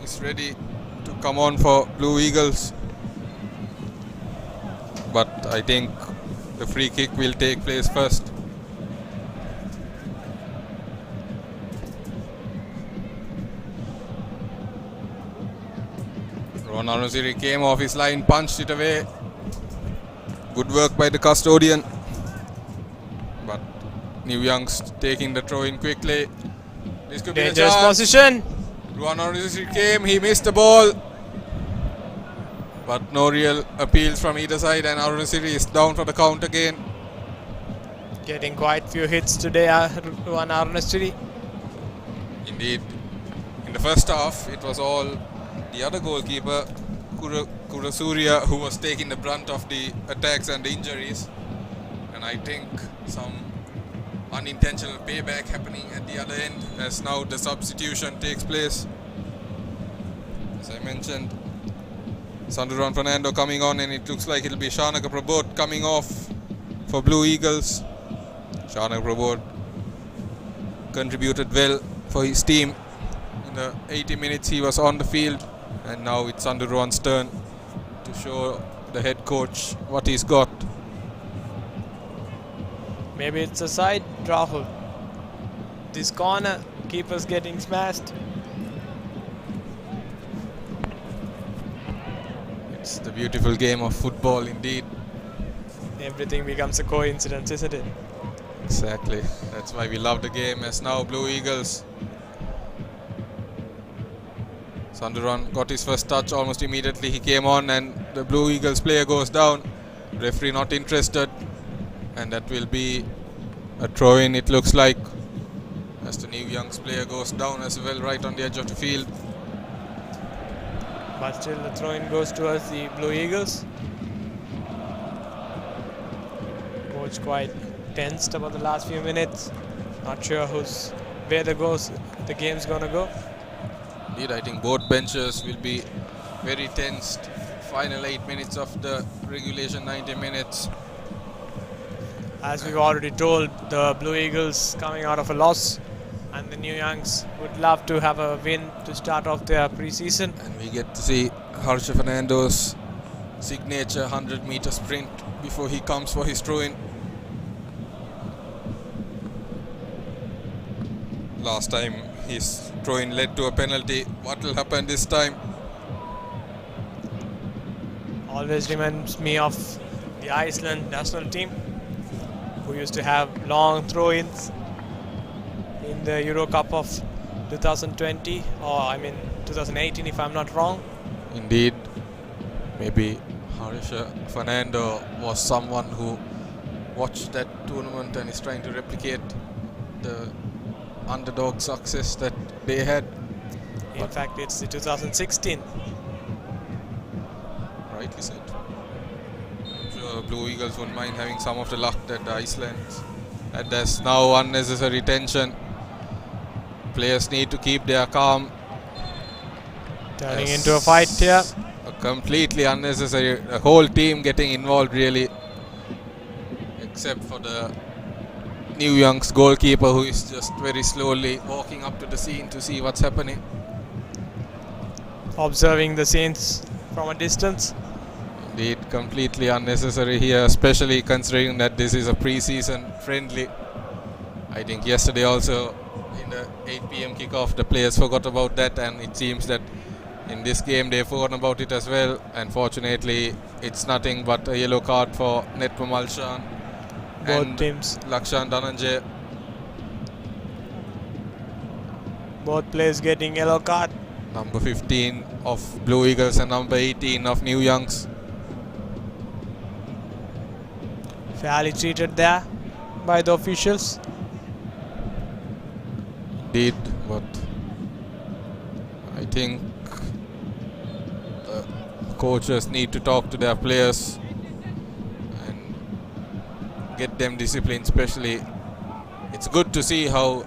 is ready to come on for Blue Eagles. But I think the free kick will take place first. Ron Arunziri came off his line, punched it away. Good work by the custodian. But New Youngs taking the throw in quickly. This could Dangerous be the chance. position. Ruan Arunziri came, he missed the ball. But no real appeals from either side, and Arunziri is down for the count again. Getting quite few hits today, Ruan Arunziri. Indeed, in the first half, it was all the other goalkeeper, Kurasuria, who was taking the brunt of the attacks and the injuries. And I think some unintentional payback happening at the other end, as now the substitution takes place. As I mentioned, Sanduran Fernando coming on, and it looks like it'll be Shanaka Prabodh coming off for Blue Eagles. Shanaka Prabodh contributed well for his team. In the 80 minutes he was on the field, and now it's Sanduran's turn to show the head coach what he's got. Maybe it's a side, Rahul. This corner, keeper's getting smashed. It's the beautiful game of football indeed. Everything becomes a coincidence, isn't it? Exactly. That's why we love the game. As now Blue Eagles. Sanduran got his first touch almost immediately. He came on, and the Blue Eagles player goes down. Referee not interested. And that will be a throw-in, it looks like, as the New Youngs player goes down as well, right on the edge of the field. But still the throw-in goes towards the Blue Eagles. was quite tensed about the last few minutes. Not sure where the game's gonna go. Indeed, I think both benches will be very tensed. Final 8 minutes of the regulation 90 minutes. As we've already told, the Blue Eagles coming out of a loss, and the New Youngs would love to have a win to start off their pre-season. And we get to see Harsha Fernando's signature 100-meter sprint before he comes for his throw-in. Last time his throw-in led to a penalty. What will happen this time? Always reminds me of the Iceland national team, who used to have long throw-ins in the Euro Cup of 2020, or 2018 if I'm not wrong. Indeed, maybe Harsha Fernando was someone who watched that tournament and is trying to replicate the underdog success that they had. In fact, it's the 2016. Rightly said. I'm sure Blue Eagles won't mind having some of the luck that Iceland had. There's now unnecessary tension. Players need to keep their calm. Turning into a fight here. A completely unnecessary. The whole team getting involved really, except for the New Young's goalkeeper, who is just very slowly walking up to the scene to see what's happening. Observing the scenes from a distance. Indeed, completely unnecessary here, especially considering that this is a pre-season friendly. I think yesterday also in the 8 p.m. kickoff the players forgot about that, and it seems that in this game they've forgotten about it as well. Unfortunately, it's nothing but a yellow card for Netpa Malshan Both teams. Lakshan Dhananjay. Both players getting yellow card. Number 15 of Blue Eagles and number 18 of New Youngs. Fairly treated there by the officials. Indeed, but I think the coaches need to talk to their players and get them disciplined. Especially, it's good to see how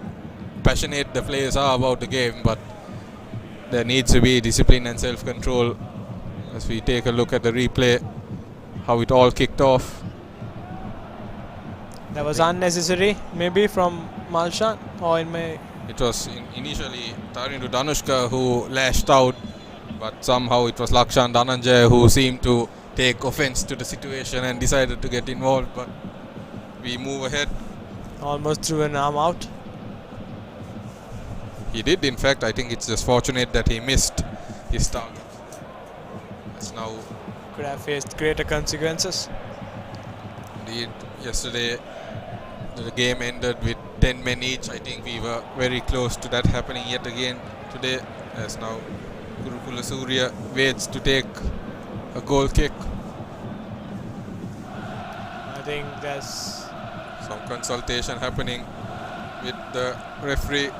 passionate the players are about the game, but there needs to be discipline and self-control. As we take a look at the replay, how it all kicked off. That was unnecessary, maybe from Malshan, or It was initially Tarindu Danushka who lashed out, but somehow it was Lakshan Dhananjay who seemed to take offense to the situation and decided to get involved. But we move ahead. almost threw an arm out. He did, in fact. I think it's just fortunate that he missed his target. As now, Could have faced greater consequences. indeed, yesterday the game ended with 10 men each. I think we were very close to that happening yet again today, as now Gurukula Surya waits to take a goal kick. I think there's Some consultation happening with the referee.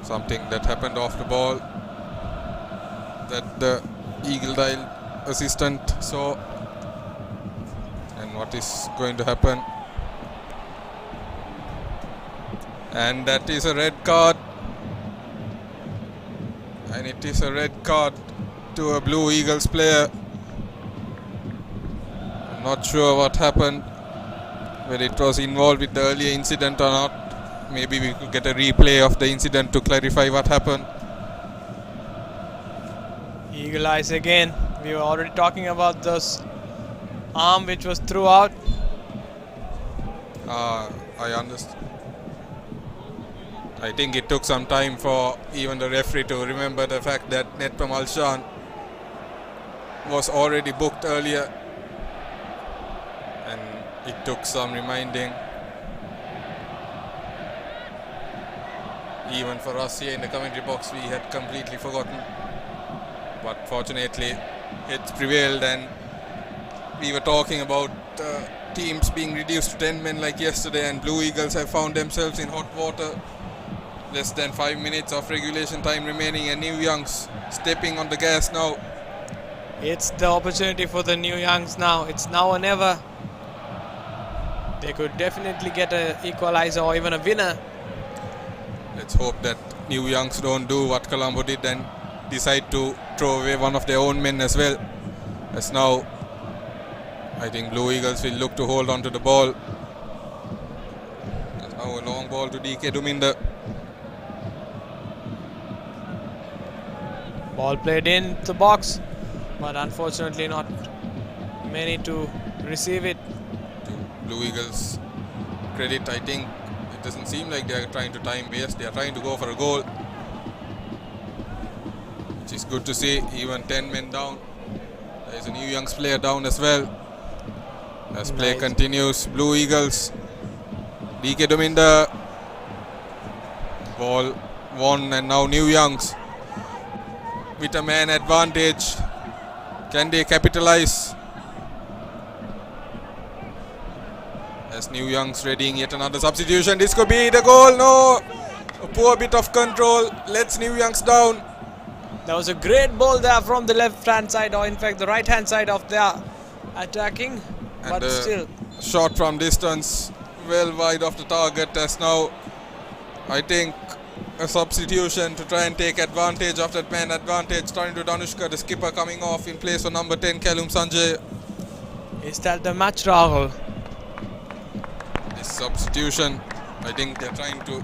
Something that happened off the ball that the Eagle Dial assistant saw. And what is going to happen? And that is a red card. And it is a red card to a Blue Eagles player. I'm not sure what happened, whether it was involved with the earlier incident or not. Maybe we could get a replay of the incident to clarify what happened. Eagle Eyes again. We were already talking about this arm which was through out. I understand. I think it took some time for even the referee to remember the fact that Netpa Malshan was already booked earlier, and it took some reminding. Even for us here in the commentary box, we had completely forgotten. But fortunately, it's prevailed, and we were talking about teams being reduced to 10 men like yesterday, and Blue Eagles have found themselves in hot water. Less than 5 minutes of regulation time remaining, and New Youngs stepping on the gas now. It's the opportunity for the New Youngs now. It's now or never. They could definitely get an equalizer or even a winner. Let's hope that New Youngs don't do what Colombo did and decide to throw away one of their own men as well. As now, I think Blue Eagles will look to hold on to the ball. There's now a long ball to DK Duminder. Ball played in the box, but unfortunately not many to receive it. To Blue Eagles' credit, I think it doesn't seem like they are trying to time waste. They are trying to go for a goal, which is good to see. Even 10 men down. There is a New Youngs player down as well. As play continues, Blue Eagles, DK Duminder, ball won, and now New Youngs with a man advantage. Can they capitalize? As New Youngs readying yet another substitution. This could be the goal. No, a poor bit of control lets New Youngs down. That was a great ball there from the left hand side, or in fact the right hand side of their attacking. And but still, shot from distance, well wide of the target. As now, I think a substitution to try and take advantage of that man advantage. Turning to Danushka, the skipper, coming off in place of number 10, Kalum Sanjay. Is that the match, Rahul? This substitution, I think they're trying to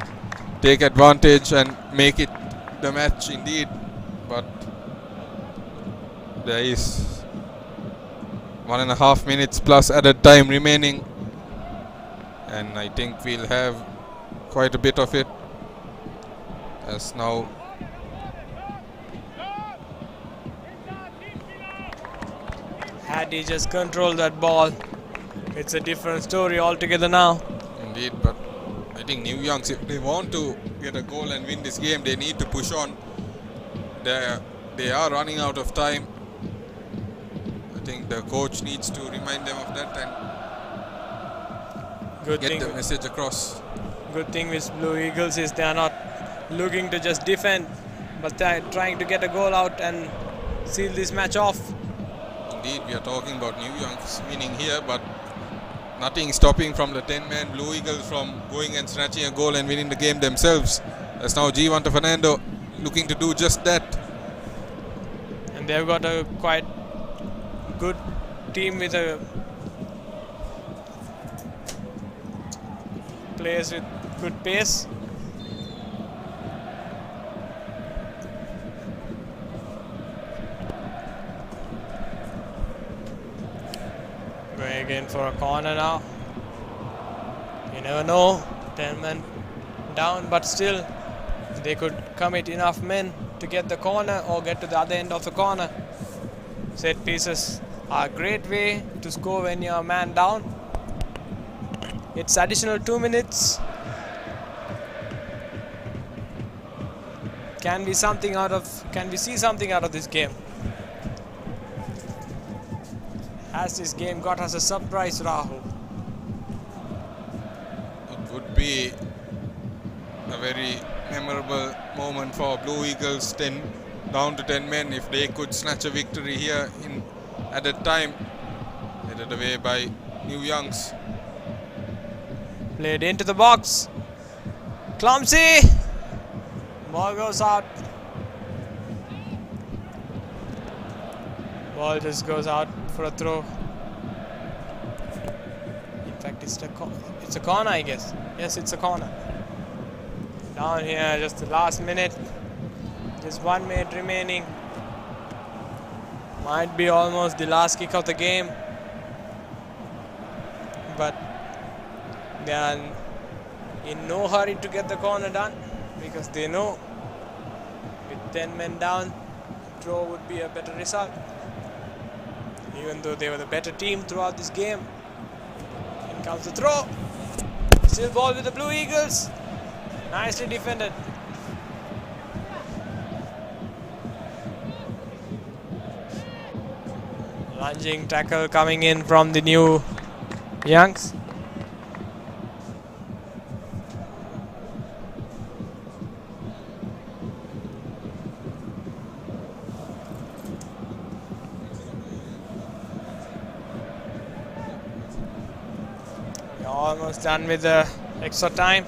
take advantage and make it the match indeed. But there is 1.5 minutes plus added time remaining, and I think we'll have quite a bit of it. As now Had he just controlled that ball, it's a different story altogether now. indeed, but I think New Youngs, if they want to get a goal and win this game, they need to push on. They are running out of time. I think the coach needs to remind them of that and get the message across. Good thing with Blue Eagles is they are not looking to just defend, but they are trying to get a goal out and seal this match off. Indeed, we are talking about New Youngs winning here, but nothing stopping from the 10-man Blue Eagles from going and snatching a goal and winning the game themselves. As now G1 Fernando looking to do just that. And they've got a quite good team with a players with good pace. Going again for a corner now. You never know. 10 men down, but still they could commit enough men to get the corner or get to the other end of the corner. Set pieces are a great way to score when you're a man down. It's additional 2 minutes. Can we see something out of this game? Has this game got us a surprise, Rahul? It would be a very memorable moment for Blue Eagles, down to 10 men, if they could snatch a victory here at that time. Headed away by New Youngs. Played into the box. Clumsy. Ball goes out. Ball just goes out for a throw. In fact, it's a corner, I guess. Yes, it's a corner. Down here, just the last minute. Just 1 minute remaining. Might be almost the last kick of the game. But they are in no hurry to get the corner done, because they know with 10 men down, draw would be a better result. Even though they were the better team throughout this game. In comes the throw. Still ball with the Blue Eagles. Nicely defended. Lunging tackle coming in from the New Youngs. Almost done with the extra time.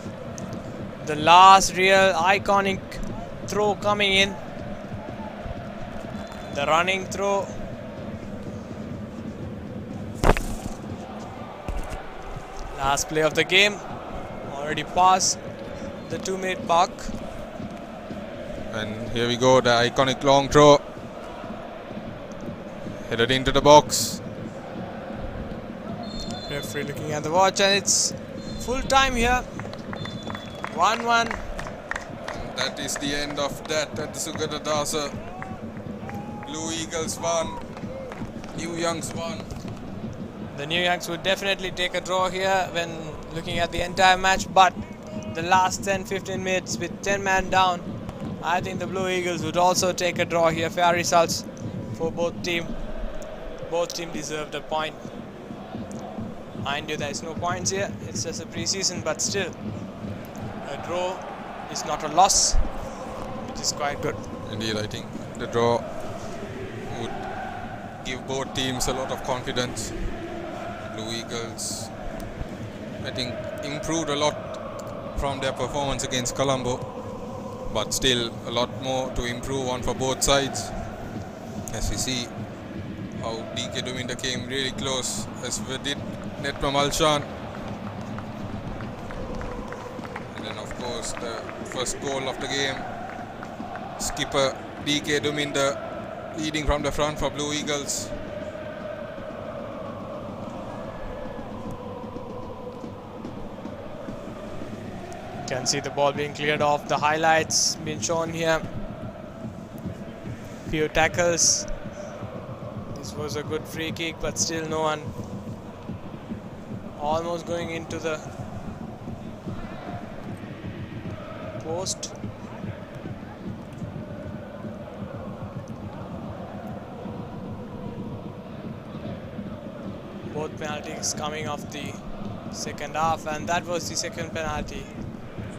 The last real iconic throw coming in. The running throw. Last play of the game. Already past the 2-minute mark. And here we go, the iconic long throw. Headed into the box. Referee looking at the watch, and it's full time here. 1-1. And that is the end of that at the Sugata Dasa. Blue Eagles won. New Youngs won. The New Youngs would definitely take a draw here when looking at the entire match, but the last 10-15 minutes with 10 men down, I think the Blue Eagles would also take a draw here. Fair results for both teams. Both teams deserved a point. Mind you, there is no points here. It's just a pre-season, but still, a draw is not a loss, which is quite good. Indeed, I think the draw would give both teams a lot of confidence. Blue Eagles, I think, improved a lot from their performance against Colombo, but still a lot more to improve on for both sides. As we see how DK Duminda came really close, as we did net from Alshan. And then of course the first goal of the game, skipper DK Duminda leading from the front for Blue Eagles. You can see the ball being cleared off. The highlights being shown here. Few tackles. This was a good free kick, but still no one. Almost going into the post. Both penalties coming off the second half, and that was the second penalty.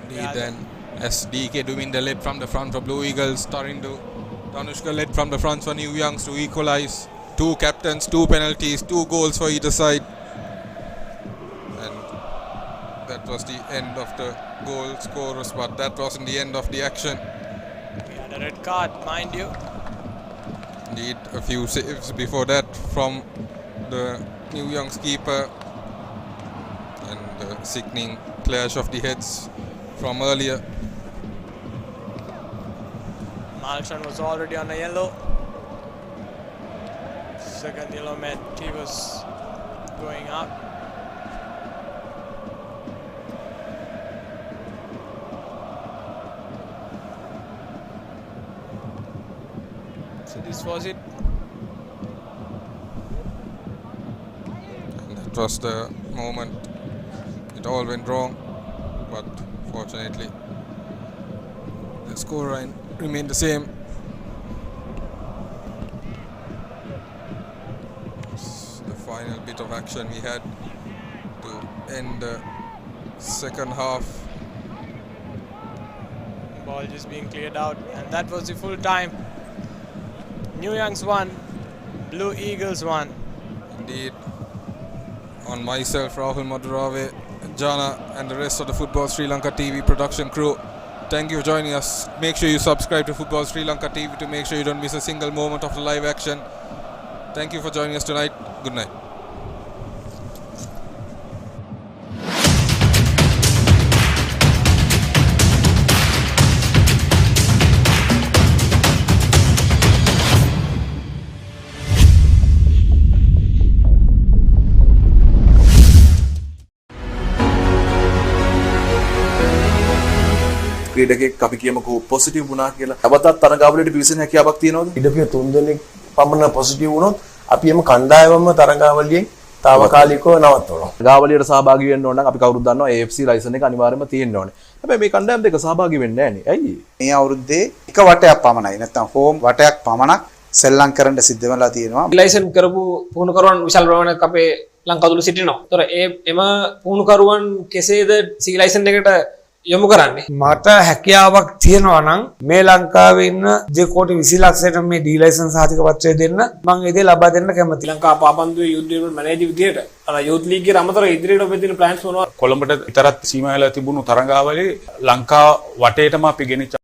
Indeed, then as DK Duminda led from the front for Blue Eagles, Tarindu Danushka led from the front for New Youngs to equalize. 2 captains, 2 penalties, 2 goals for either side. And that was the end of the goal scorers, but that wasn't the end of the action. We had a red card, mind you. Indeed, a few saves before that from the New Youngs keeper, and the sickening clash of the heads from earlier. Malshan was already on a yellow. Second yellow meant he was going up. So this was it. And that was the moment it all went wrong, but fortunately the scoreline remained the same. It's the final bit of action we had to end the second half. Ball just being cleared out, and that was the full time. New Youngs won, Blue Eagles won. Indeed, on myself, Rahul Madurave, Jana, and the rest of the Football Sri Lanka TV production crew, thank you for joining us. Make sure you subscribe to Football Sri Lanka TV to make sure you don't miss a single moment of the live action. Thank you for joining us tonight. Good night. ක්‍රීඩකෙක් අපි කියමුකෝ positive වුණා කියලා. තවතත් තරඟාවලියට පිවිසෙන හැකියාවක් තියෙනවද? ඉඩපිය 3 දෙනෙක් පමණ positive වුණොත් අපි එම කණ්ඩායමම තරඟාවලියෙන් తాවකාලිකව නවත්වනවා. තරඟාවලියට සහභාගී වෙන්න ඕන නම් අපි කවුරුත් දන්නවා AFC ලයිසන් එක අනිවාර්යයෙන්ම තියෙන්න ඕනේ. හැබැයි මේ කණ්ඩායම් දෙක සහභාගී වෙන්නේ නැහැ නේ. ඇයි? මේ අවුරුද්දේ එක වටයක් පමණයි නැත්නම් හෝම් වටයක් පමණක් සෙල්ලම් කරන්න සිද්ධ වෙලා තියෙනවා. ලයිසන් කරපු පුහුණුකරුවන් විශාල ප්‍රමාණයක් අපේ ලංකාව තුළ සිටිනවා. ඒතර එම පුහුණුකරුවන් කෙසේද සී ලයිසන් එකට යොමු කරන්නේ? මට හැකියාවක් තියෙනවා නම් මේ ලංකාවේ ඉන්න දෙකෝටි 20 ලක්ෂයට මේ ඩී ලයිසන්ස් සහතික පත්‍රය දෙන්න මම ඒ දේ ලබා දෙන්න කැමතියි. ශ්‍රී ලංකා පාපන්දුවේ යුත් ඩෙවලොප්මන්ට් මැනේජර් විදියට අර යුත් ලීග් එකට අමතරව ඉදිරියට ඔබේ තියෙන ප්ලෑන්ස් මොනවද? කොළඹට විතරක් සීමා වෙලා තිබුණු තරඟාවලියේ ලංකා වටේටම අපි ගෙනිච්ච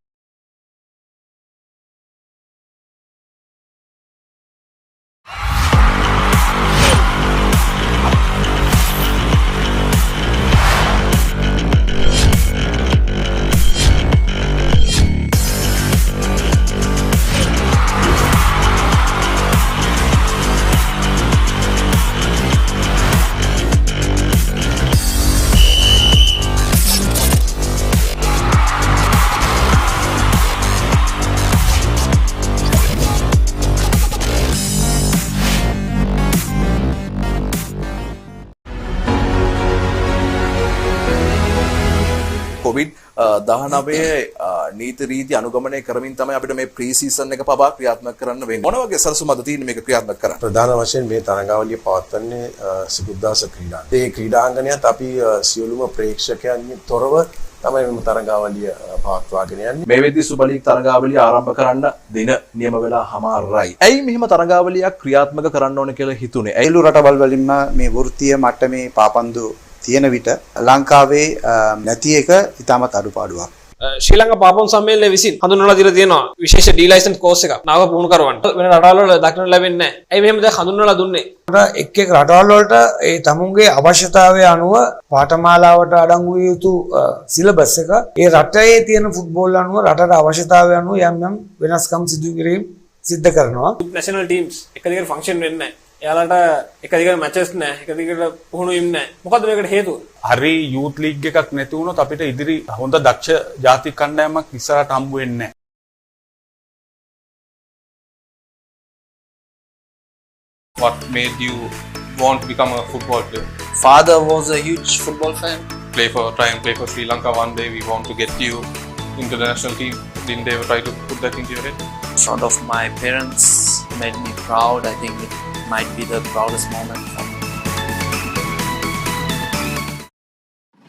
කොවිඩ් 19 නීති රීති අනුගමනය කරමින් තමයි අපිට මේ ප්‍රී සීසන් එක පවා ක්‍රියාත්මක කරන්න වෙන්නේ. මොන වගේ සැලසුම්ද තියෙන්නේ මේක ක්‍රියාත්මක කරන්න? ප්‍රධාන වශයෙන් මේ තරඟාවලිය පවත්වන්නේ සිකුද්දාස ක්‍රීඩාංගණය. ඒ ක්‍රීඩාංගණයත් අපි සියලුම ප්‍රේක්ෂකයන්ගෙන් තොරව තමයි මේ තරඟාවලිය පවත්වාගෙන යන්නේ. මේ වෙද්දී සුපර් ලීග් තරඟාවලිය ආරම්භ කරන්න දින නියම වෙලා හමාරයි. ඇයි මෙහිම තරඟාවලියක් ක්‍රියාත්මක කරන්න ඕන කියලා හිතුනේ? ඇයිලු රටවල් වලින්ම මේ වෘත්තීය මට්ටමේ පාපන්දු තියෙන විට ලංකාවේ නැති එක ඉතාමත් අඩුපාඩුවක්. ශ්‍රී ලංකා පාපන් සම්මේලනය විසින් හඳුන්වලා දීලා තියෙනවා විශේෂ ඩී ලයිසන්ස් කෝස් එකක් නාව පුහුණුකරුවන්ට වෙන රටවල් වල දක්නට ලැබෙන්නේ නැහැ. ඇයි මෙහෙම දැන් හඳුන්වලා දුන්නේ? එක් එක් රටවල් වලට ඒ තමුන්ගේ අවශ්‍යතාවය අනුව පාඨමාලාවට අඩංගු විය යුතු සිලබස් එක ඒ රටේ තියෙන ෆුට්බෝල් අනුව රටට අවශ්‍යතාවය අනුව යම් යම් වෙනස්කම් සිදු කිරීම සිද්ධ කරනවා. නැෂනල් ටීම්ස් එක දිගට ෆන්ක්ෂන් වෙන්නේ නැහැ. එයාලට එක දිගට මැචස් නැහැ. එක දිගට පුහුණු වීම නැහැ. මොකද්ද මේකට හේතුව? හරි යූත් ලීග් එකක් නැති වුණොත් අපිට ඉදිරි හොඳ දක්ෂ ජාතික කණ්ඩායමක් ඉස්සරහට හම්බ වෙන්නේ නැහැ. What made you want to become a football player? Father was a huge football fan. Try and play for Sri Lanka one day. We want to get you into the national team. Didn't they ever try to put that into your head? In front of my parents made me proud. I think it might be the proudest moment for me.